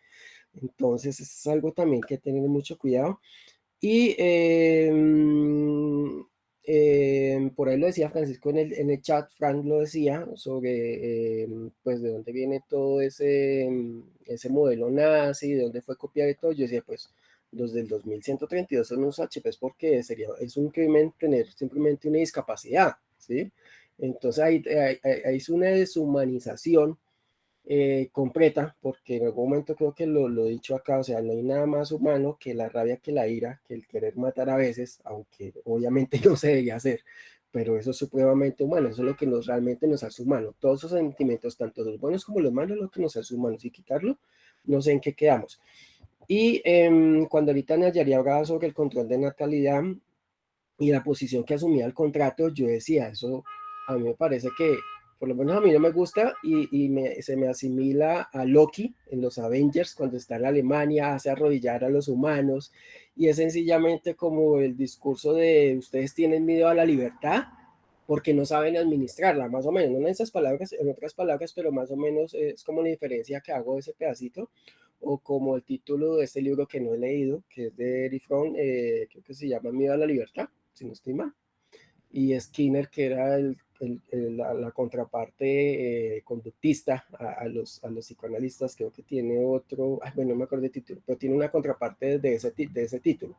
Entonces es algo también que tener mucho cuidado. Y por ahí lo decía Francisco en el chat, Frank lo decía sobre pues de dónde viene todo ese modelo nazi, de dónde fue copiado y todo. Yo decía, pues los del 2132 son unos HPs porque es un crimen tener simplemente una discapacidad, ¿sí? Entonces ahí es una deshumanización completa, porque en algún momento creo que lo he dicho acá, o sea, no hay nada más humano que la rabia, que la ira, que el querer matar a veces, aunque obviamente no se debería hacer, pero eso es supremamente humano, eso es lo que realmente nos hace humanos, todos esos sentimientos, tanto los buenos como los malos, lo que nos hace humanos, y quitarlo, no sé en qué quedamos. Y cuando ahorita Nayari hablaba sobre el control de natalidad y la posición que asumía el contrato, yo decía, eso a mí me parece que, por lo menos a mí no me gusta se me asimila a Loki en los Avengers, cuando está en Alemania, hace arrodillar a los humanos, y es sencillamente como el discurso de ustedes tienen miedo a la libertad porque no saben administrarla, más o menos, no en esas palabras, en otras palabras, pero más o menos es como la diferencia que hago de ese pedacito, o como el título de este libro que no he leído, que es de Eric Fromm, creo que se llama Miedo a la Libertad, si no estoy mal, y Skinner, que era la contraparte conductista a los psicoanalistas, creo que tiene otro, bueno, no me acuerdo el título, pero tiene una contraparte de ese título.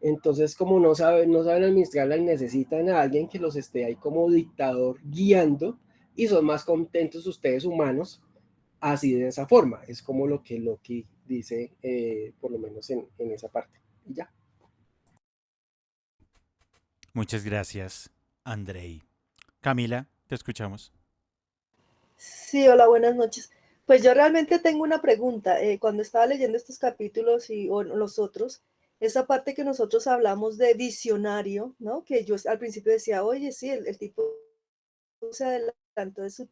Entonces, como no saben administrarla y necesitan a alguien que los esté ahí como dictador guiando, y son más contentos ustedes humanos así de esa forma. Es como lo que Loki dice, por lo menos en esa parte. Y ya.
Muchas gracias, Andrei. Camila, te escuchamos.
Sí, hola, buenas noches. Pues yo realmente tengo una pregunta. Cuando estaba leyendo estos capítulos o los otros, esa parte que nosotros hablamos de visionario, ¿no? Que yo al principio decía, oye, sí, el tipo se adelantó de su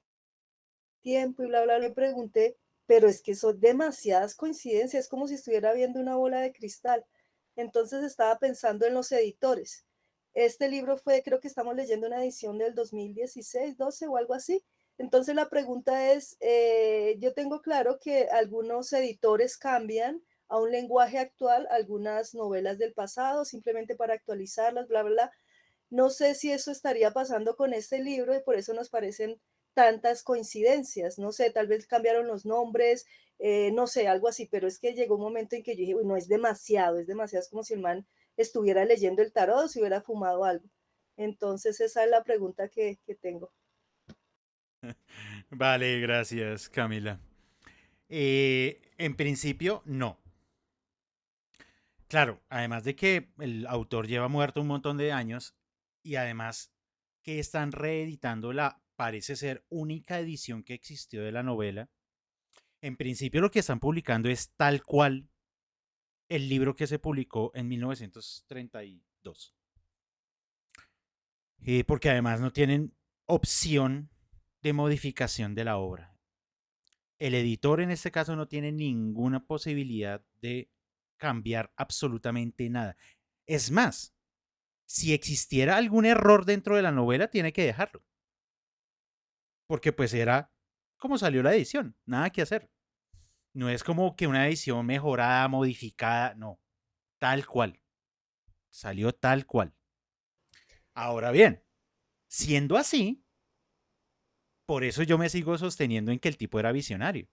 tiempo y bla, bla, me pregunté, pero es que son demasiadas coincidencias, es como si estuviera viendo una bola de cristal. Entonces estaba pensando en los editores. Este libro fue, creo que estamos leyendo una edición del 2016, 12 o algo así. Entonces la pregunta es, yo tengo claro que algunos editores cambian a un lenguaje actual algunas novelas del pasado, simplemente para actualizarlas, bla, bla, bla. No sé si eso estaría pasando con este libro y por eso nos parecen tantas coincidencias. No sé, tal vez cambiaron los nombres, no sé, algo así, pero es que llegó un momento en que yo dije, "Uy, no, es demasiado, es como si el man estuviera leyendo el tarot o si hubiera fumado algo". Entonces esa es la pregunta que tengo.
Vale, gracias, Camila. En principio, no. Claro, además de que el autor lleva muerto un montón de años y además que están reeditando la, parece ser, única edición que existió de la novela. En principio lo que están publicando es tal cual el libro que se publicó en 1932. Porque además no tienen opción de modificación de la obra. El editor en este caso no tiene ninguna posibilidad de cambiar absolutamente nada. Es más, si existiera algún error dentro de la novela, tiene que dejarlo. Porque pues era como salió la edición, nada que hacer. No es como que una edición mejorada, modificada, no. Tal cual. Salió tal cual. Ahora bien, siendo así, por eso yo me sigo sosteniendo en que el tipo era visionario.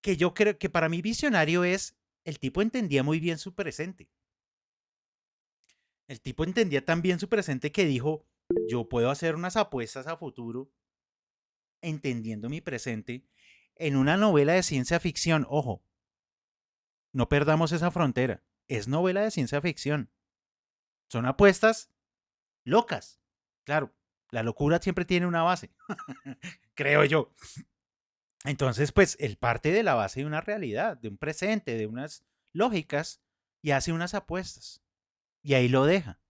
Que yo creo que para mí visionario es, el tipo entendía muy bien su presente. El tipo entendía tan bien su presente que dijo, yo puedo hacer unas apuestas a futuro entendiendo mi presente en una novela de ciencia ficción. Ojo, no perdamos esa frontera. Es novela de ciencia ficción. Son apuestas locas. Claro, la locura siempre tiene una base, creo yo. Entonces, pues, él parte de la base de una realidad, de un presente, de unas lógicas y hace unas apuestas. Y ahí lo deja.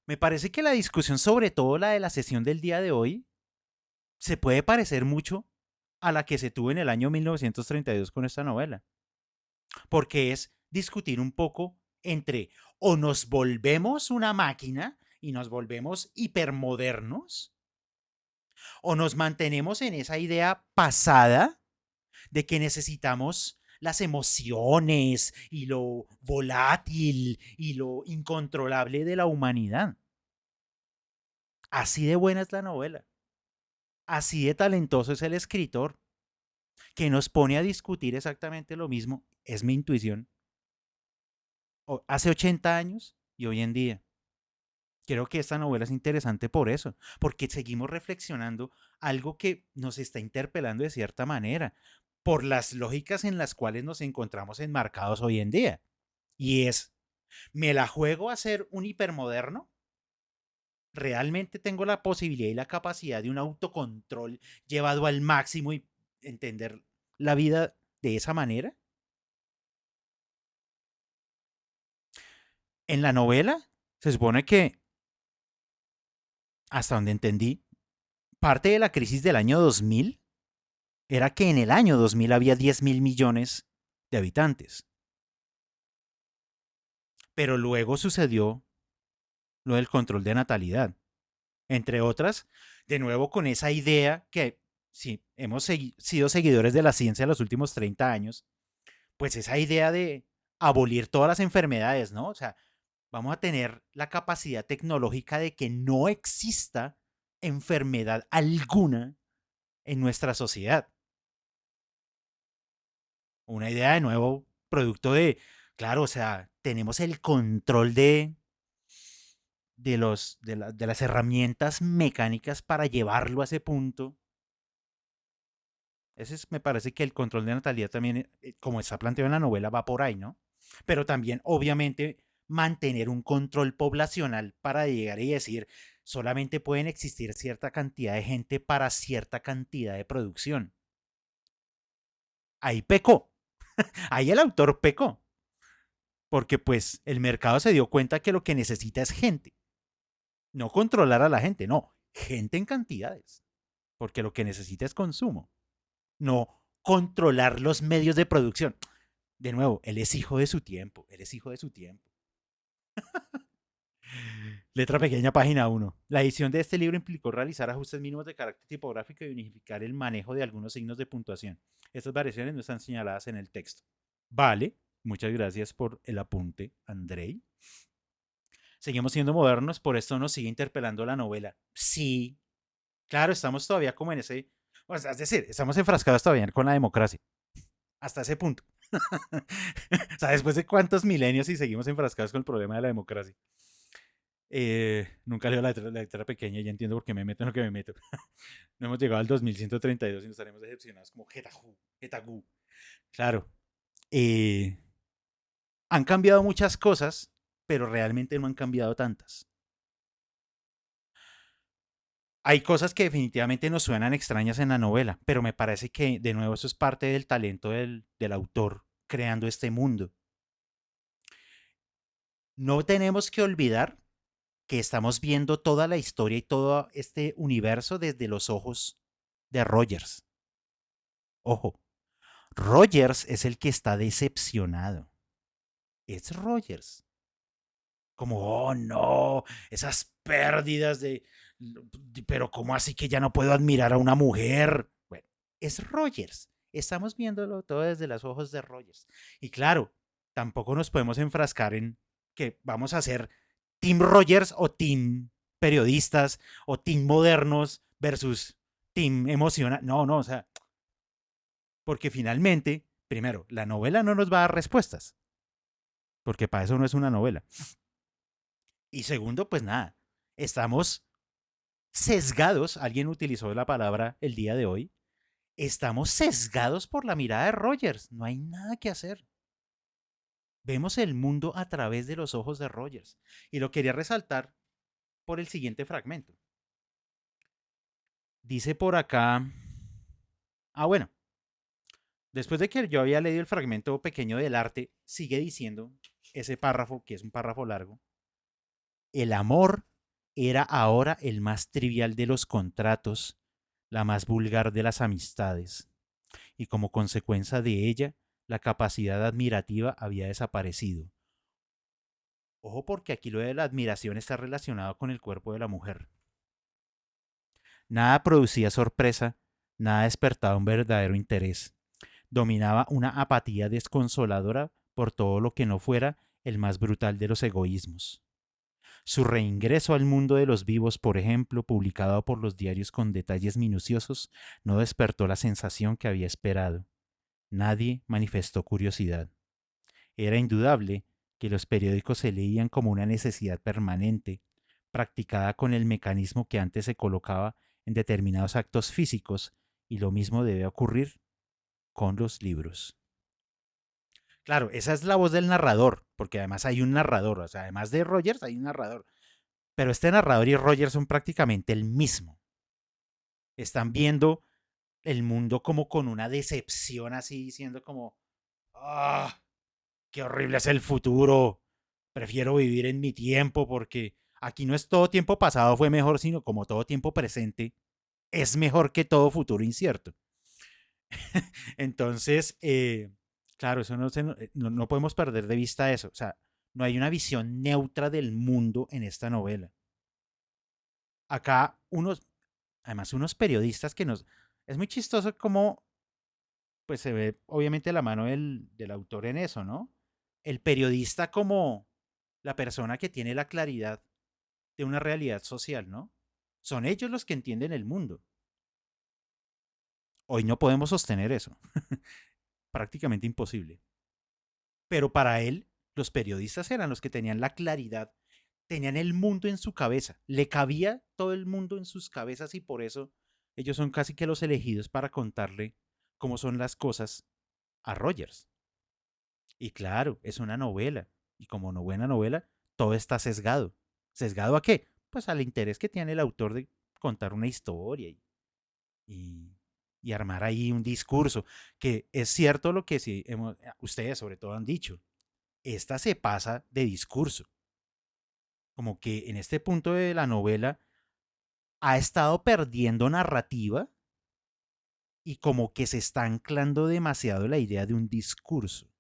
Me parece que la discusión, sobre todo la de la sesión del día de hoy, se puede parecer mucho a la que se tuvo en el año 1932 con esta novela. Porque es discutir un poco entre o nos volvemos una máquina y nos volvemos hipermodernos, o nos mantenemos en esa idea pasada de que necesitamos las emociones y lo volátil y lo incontrolable de la humanidad. Así de buena es la novela. Así de talentoso es el escritor, que nos pone a discutir exactamente lo mismo, es mi intuición, hace 80 años y hoy en día. Creo que esta novela es interesante por eso, porque seguimos reflexionando algo que nos está interpelando de cierta manera, por las lógicas en las cuales nos encontramos enmarcados hoy en día. Y es, ¿me la juego a ser un hipermoderno? ¿Realmente tengo la posibilidad y la capacidad de un autocontrol llevado al máximo y entender la vida de esa manera? En la novela se supone que, hasta donde entendí, parte de la crisis del año 2000 era que en el año 2000 había 10.000 millones de habitantes. Pero luego sucedió lo del control de natalidad. Entre otras, de nuevo con esa idea que, si hemos sido seguidores de la ciencia los últimos 30 años, pues esa idea de abolir todas las enfermedades, ¿no? O sea, vamos a tener la capacidad tecnológica de que no exista enfermedad alguna en nuestra sociedad. Una idea de nuevo, producto de, claro, o sea, tenemos el control de las herramientas mecánicas para llevarlo a ese punto. Ese es, me parece que el control de natalidad también, como está planteado en la novela, va por ahí, ¿no? Pero también, obviamente, mantener un control poblacional para llegar y decir, solamente pueden existir cierta cantidad de gente para cierta cantidad de producción. Ahí pecó. Ahí el autor pecó. Porque pues el mercado se dio cuenta que lo que necesita es gente. No controlar a la gente, no. Gente en cantidades. Porque lo que necesita es consumo. No controlar los medios de producción. De nuevo, él es hijo de su tiempo. Él es hijo de su tiempo. Letra pequeña, página 1. La edición de este libro implicó realizar ajustes mínimos de carácter tipográfico y unificar el manejo de algunos signos de puntuación. Estas variaciones no están señaladas en el texto. Vale, muchas gracias por el apunte, Andrei. Seguimos siendo modernos, por esto nos sigue interpelando la novela. Sí, claro, estamos todavía como en ese... O sea, es decir, estamos enfrascados todavía con la democracia. Hasta ese punto. O sea, después de cuántos milenios y seguimos enfrascados con el problema de la democracia. Nunca leo la letra pequeña y ya entiendo por qué me meto en lo que me meto. No hemos llegado al 2132 y nos estaremos decepcionados como Getagu. Claro. Han cambiado muchas cosas, pero realmente no han cambiado tantas. Hay cosas que definitivamente nos suenan extrañas en la novela, pero me parece que, de nuevo, eso es parte del talento del autor creando este mundo. No tenemos que olvidar que estamos viendo toda la historia y todo este universo desde los ojos de Rogers. Ojo, Rogers es el que está decepcionado. Es Rogers. Como, oh no, esas pérdidas pero ¿cómo así que ya no puedo admirar a una mujer? Bueno, es Rogers. Estamos viéndolo todo desde los ojos de Rogers. Y claro, tampoco nos podemos enfrascar en que vamos a ser Team Rogers o Team periodistas o Team modernos versus Team emocional. No, o sea, porque finalmente, primero, la novela no nos va a dar respuestas, porque para eso no es una novela. Y segundo, pues nada, estamos sesgados, alguien utilizó la palabra el día de hoy, estamos sesgados por la mirada de Rogers, no hay nada que hacer. Vemos el mundo a través de los ojos de Rogers. Y lo quería resaltar por el siguiente fragmento. Dice por acá... bueno. Después de que yo había leído el fragmento pequeño del arte, sigue diciendo ese párrafo, que es un párrafo largo. El amor era ahora el más trivial de los contratos, la más vulgar de las amistades. Y como consecuencia de ella, la capacidad admirativa había desaparecido. Ojo, porque aquí lo de la admiración está relacionado con el cuerpo de la mujer. Nada producía sorpresa, nada despertaba un verdadero interés. Dominaba una apatía desconsoladora por todo lo que no fuera el más brutal de los egoísmos. Su reingreso al mundo de los vivos, por ejemplo, publicado por los diarios con detalles minuciosos, no despertó la sensación que había esperado. Nadie manifestó curiosidad. Era indudable que los periódicos se leían como una necesidad permanente, practicada con el mecanismo que antes se colocaba en determinados actos físicos, y lo mismo debe ocurrir con los libros. Claro, esa es la voz del narrador, porque además hay un narrador, o sea, además de Rogers hay un narrador. Pero este narrador y Rogers son prácticamente el mismo. Están viendo el mundo como con una decepción así, diciendo como, qué horrible es el futuro. Prefiero vivir en mi tiempo porque aquí no es todo tiempo pasado fue mejor, sino como todo tiempo presente es mejor que todo futuro incierto. Entonces, claro, eso no podemos perder de vista eso. O sea, no hay una visión neutra del mundo en esta novela. Acá además unos periodistas que nos... Es muy chistoso cómo pues se ve obviamente la mano del autor en eso, ¿no? El periodista como la persona que tiene la claridad de una realidad social, ¿no? Son ellos los que entienden el mundo. Hoy no podemos sostener eso. Prácticamente imposible. Pero para él, los periodistas eran los que tenían la claridad, tenían el mundo en su cabeza, le cabía todo el mundo en sus cabezas y por eso ellos son casi que los elegidos para contarle cómo son las cosas a Rogers. Y claro, es una novela, y como no buena novela, todo está sesgado. ¿Sesgado a qué? Pues al interés que tiene el autor de contar una historia y armar ahí un discurso, que es cierto lo que sí ustedes sobre todo han dicho, esta se pasa de discurso. Como que en este punto de la novela ha estado perdiendo narrativa y como que se está anclando demasiado la idea de un discurso.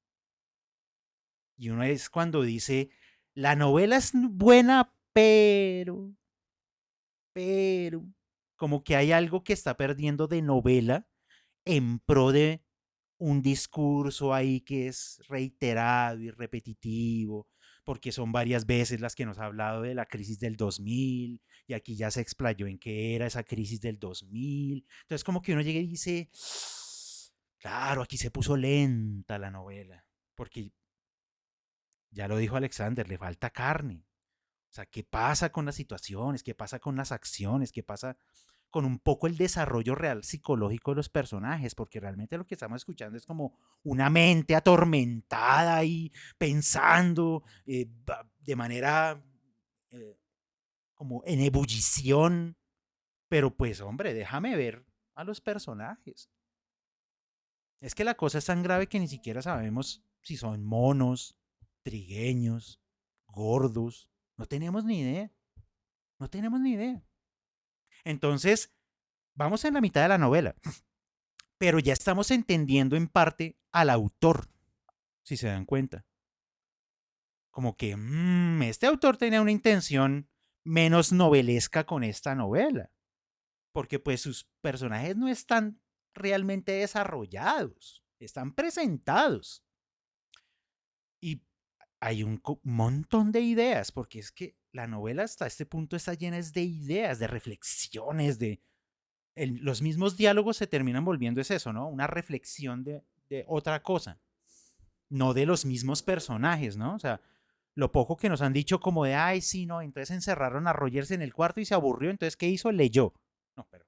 Y uno es cuando dice, la novela es buena, pero, como que hay algo que está perdiendo de novela en pro de un discurso ahí que es reiterado y repetitivo, porque son varias veces las que nos ha hablado de la crisis del 2000, y aquí ya se explayó en qué era esa crisis del 2000. Entonces como que uno llega y dice, claro, aquí se puso lenta la novela, porque ya lo dijo Alexander, le falta carne. O sea, ¿qué pasa con las situaciones? ¿Qué pasa con las acciones? ¿Qué pasa con un poco el desarrollo real psicológico de los personajes? Porque realmente lo que estamos escuchando es como una mente atormentada y pensando de manera como en ebullición. Pero pues, hombre, déjame ver a los personajes. Es que la cosa es tan grave que ni siquiera sabemos si son monos, trigueños, gordos. No tenemos ni idea. No tenemos ni idea. Entonces, vamos en la mitad de la novela, pero ya estamos entendiendo en parte al autor, si se dan cuenta. Como que este autor tenía una intención menos novelesca con esta novela, porque pues sus personajes no están realmente desarrollados, están presentados. Y hay un montón de ideas, porque es que la novela hasta este punto está llena de ideas, de reflexiones, los mismos diálogos se terminan volviendo es eso, ¿no? Una reflexión de otra cosa, no de los mismos personajes, ¿no? O sea, lo poco que nos han dicho como de, ay, sí, no, entonces encerraron a Rogers en el cuarto y se aburrió, entonces, ¿qué hizo? Leyó. No, pero,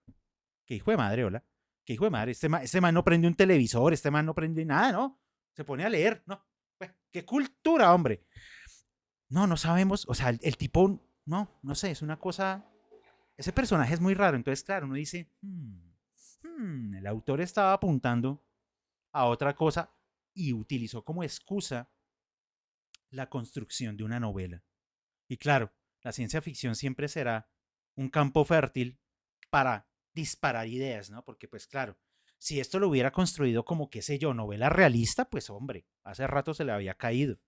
qué hijo de madre, hola. Qué hijo de madre, este man no prende un televisor, este man no prende nada, ¿no? Se pone a leer, no. Qué cultura, hombre. No, no sabemos, o sea, el tipo, no sé, es una cosa, ese personaje es muy raro, entonces, claro, uno dice, el autor estaba apuntando a otra cosa y utilizó como excusa la construcción de una novela. Y claro, la ciencia ficción siempre será un campo fértil para disparar ideas, ¿no? Porque pues claro, si esto lo hubiera construido como, qué sé yo, novela realista, pues hombre, hace rato se le había caído.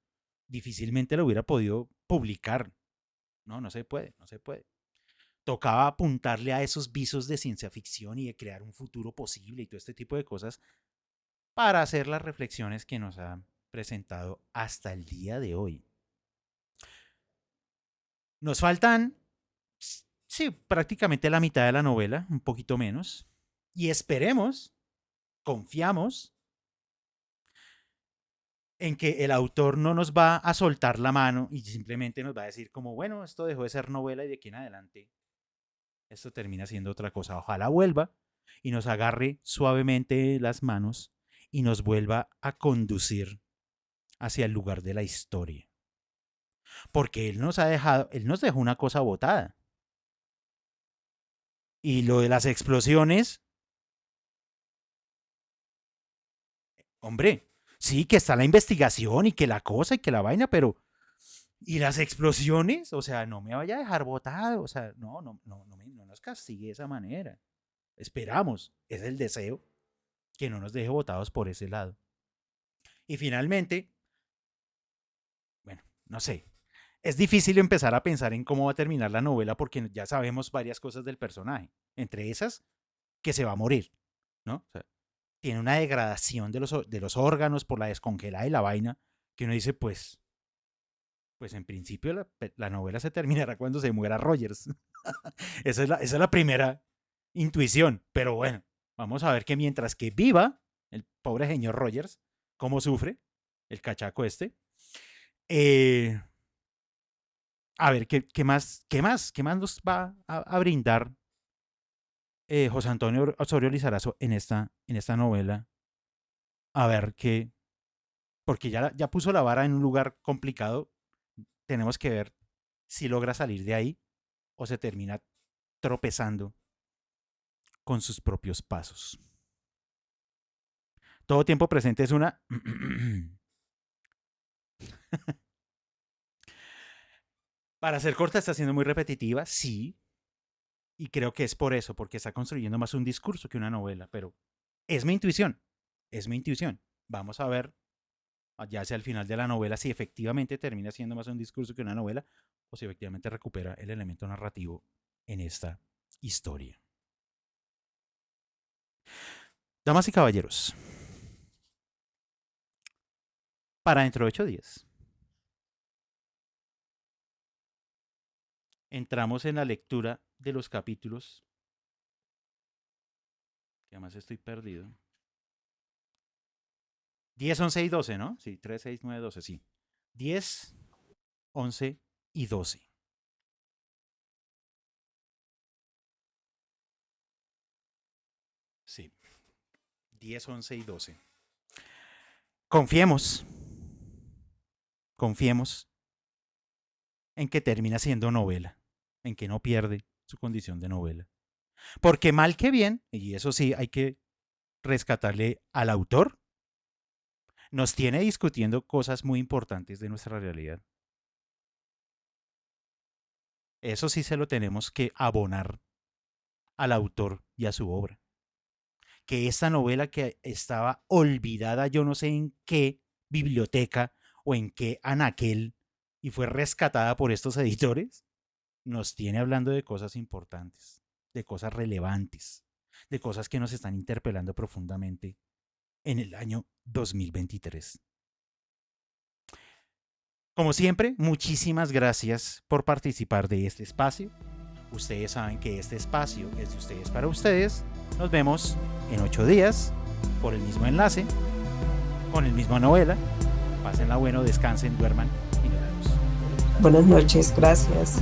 Difícilmente lo hubiera podido publicar. No, no se puede, no se puede. Tocaba apuntarle a esos visos de ciencia ficción y de crear un futuro posible y todo este tipo de cosas para hacer las reflexiones que nos ha presentado hasta el día de hoy. Nos faltan, sí, prácticamente la mitad de la novela, un poquito menos, y esperemos, confiamos en que el autor no nos va a soltar la mano y simplemente nos va a decir como, bueno, esto dejó de ser novela y de aquí en adelante esto termina siendo otra cosa. Ojalá vuelva y nos agarre suavemente las manos y nos vuelva a conducir hacia el lugar de la historia. Porque él nos dejó una cosa botada. Y lo de las explosiones, hombre, sí que está la investigación y que la cosa y que la vaina, pero ¿y las explosiones? O sea, no me vaya a dejar botado, o sea, no nos castigue de esa manera. Esperamos, es el deseo, que no nos deje botados por ese lado. Y finalmente, bueno, no sé, es difícil empezar a pensar en cómo va a terminar la novela porque ya sabemos varias cosas del personaje, entre esas, que se va a morir, ¿no? O sea, tiene una degradación de los órganos por la descongelada y la vaina, que uno dice, pues en principio la novela se terminará cuando se muera Rogers. esa es la primera intuición, pero bueno, vamos a ver que mientras que viva el pobre señor Rogers, cómo sufre el cachaco este. A ver, ¿qué más nos va a brindar José Antonio Osorio Lizarazo en esta novela? A ver qué, porque ya puso la vara en un lugar complicado. Tenemos que ver si logra salir de ahí o se termina tropezando con sus propios pasos. Todo tiempo presente es una... Para ser corta está siendo muy repetitiva, sí. Y creo que es por eso, porque está construyendo más un discurso que una novela, pero es mi intuición, es mi intuición. Vamos a ver ya hacia el final de la novela si efectivamente termina siendo más un discurso que una novela o si efectivamente recupera el elemento narrativo en esta historia. Damas y caballeros, para dentro de 8 días entramos en la lectura de los capítulos, que además estoy perdido. 10, 11 y 12, ¿no? Sí, 3, 6, 9, 12, sí. 10, 11 y 12. Sí. 10, 11 y 12. Confiemos en que termina siendo novela, en que no pierde su condición de novela. Porque mal que bien, y eso sí hay que rescatarle al autor, nos tiene discutiendo cosas muy importantes de nuestra realidad. Eso sí se lo tenemos que abonar al autor y a su obra. Que esta novela que estaba olvidada, yo no sé en qué biblioteca o en qué anaquel, y fue rescatada por estos editores, nos tiene hablando de cosas importantes, de cosas relevantes, de cosas que nos están interpelando profundamente en el año 2023. Como siempre, muchísimas gracias por participar de este espacio. Ustedes saben que este espacio es de ustedes para ustedes. Nos vemos en 8 días por el mismo enlace, con el mismo novela. Pásenla bueno, descansen, duerman y nos vemos.
Buenas noches, gracias.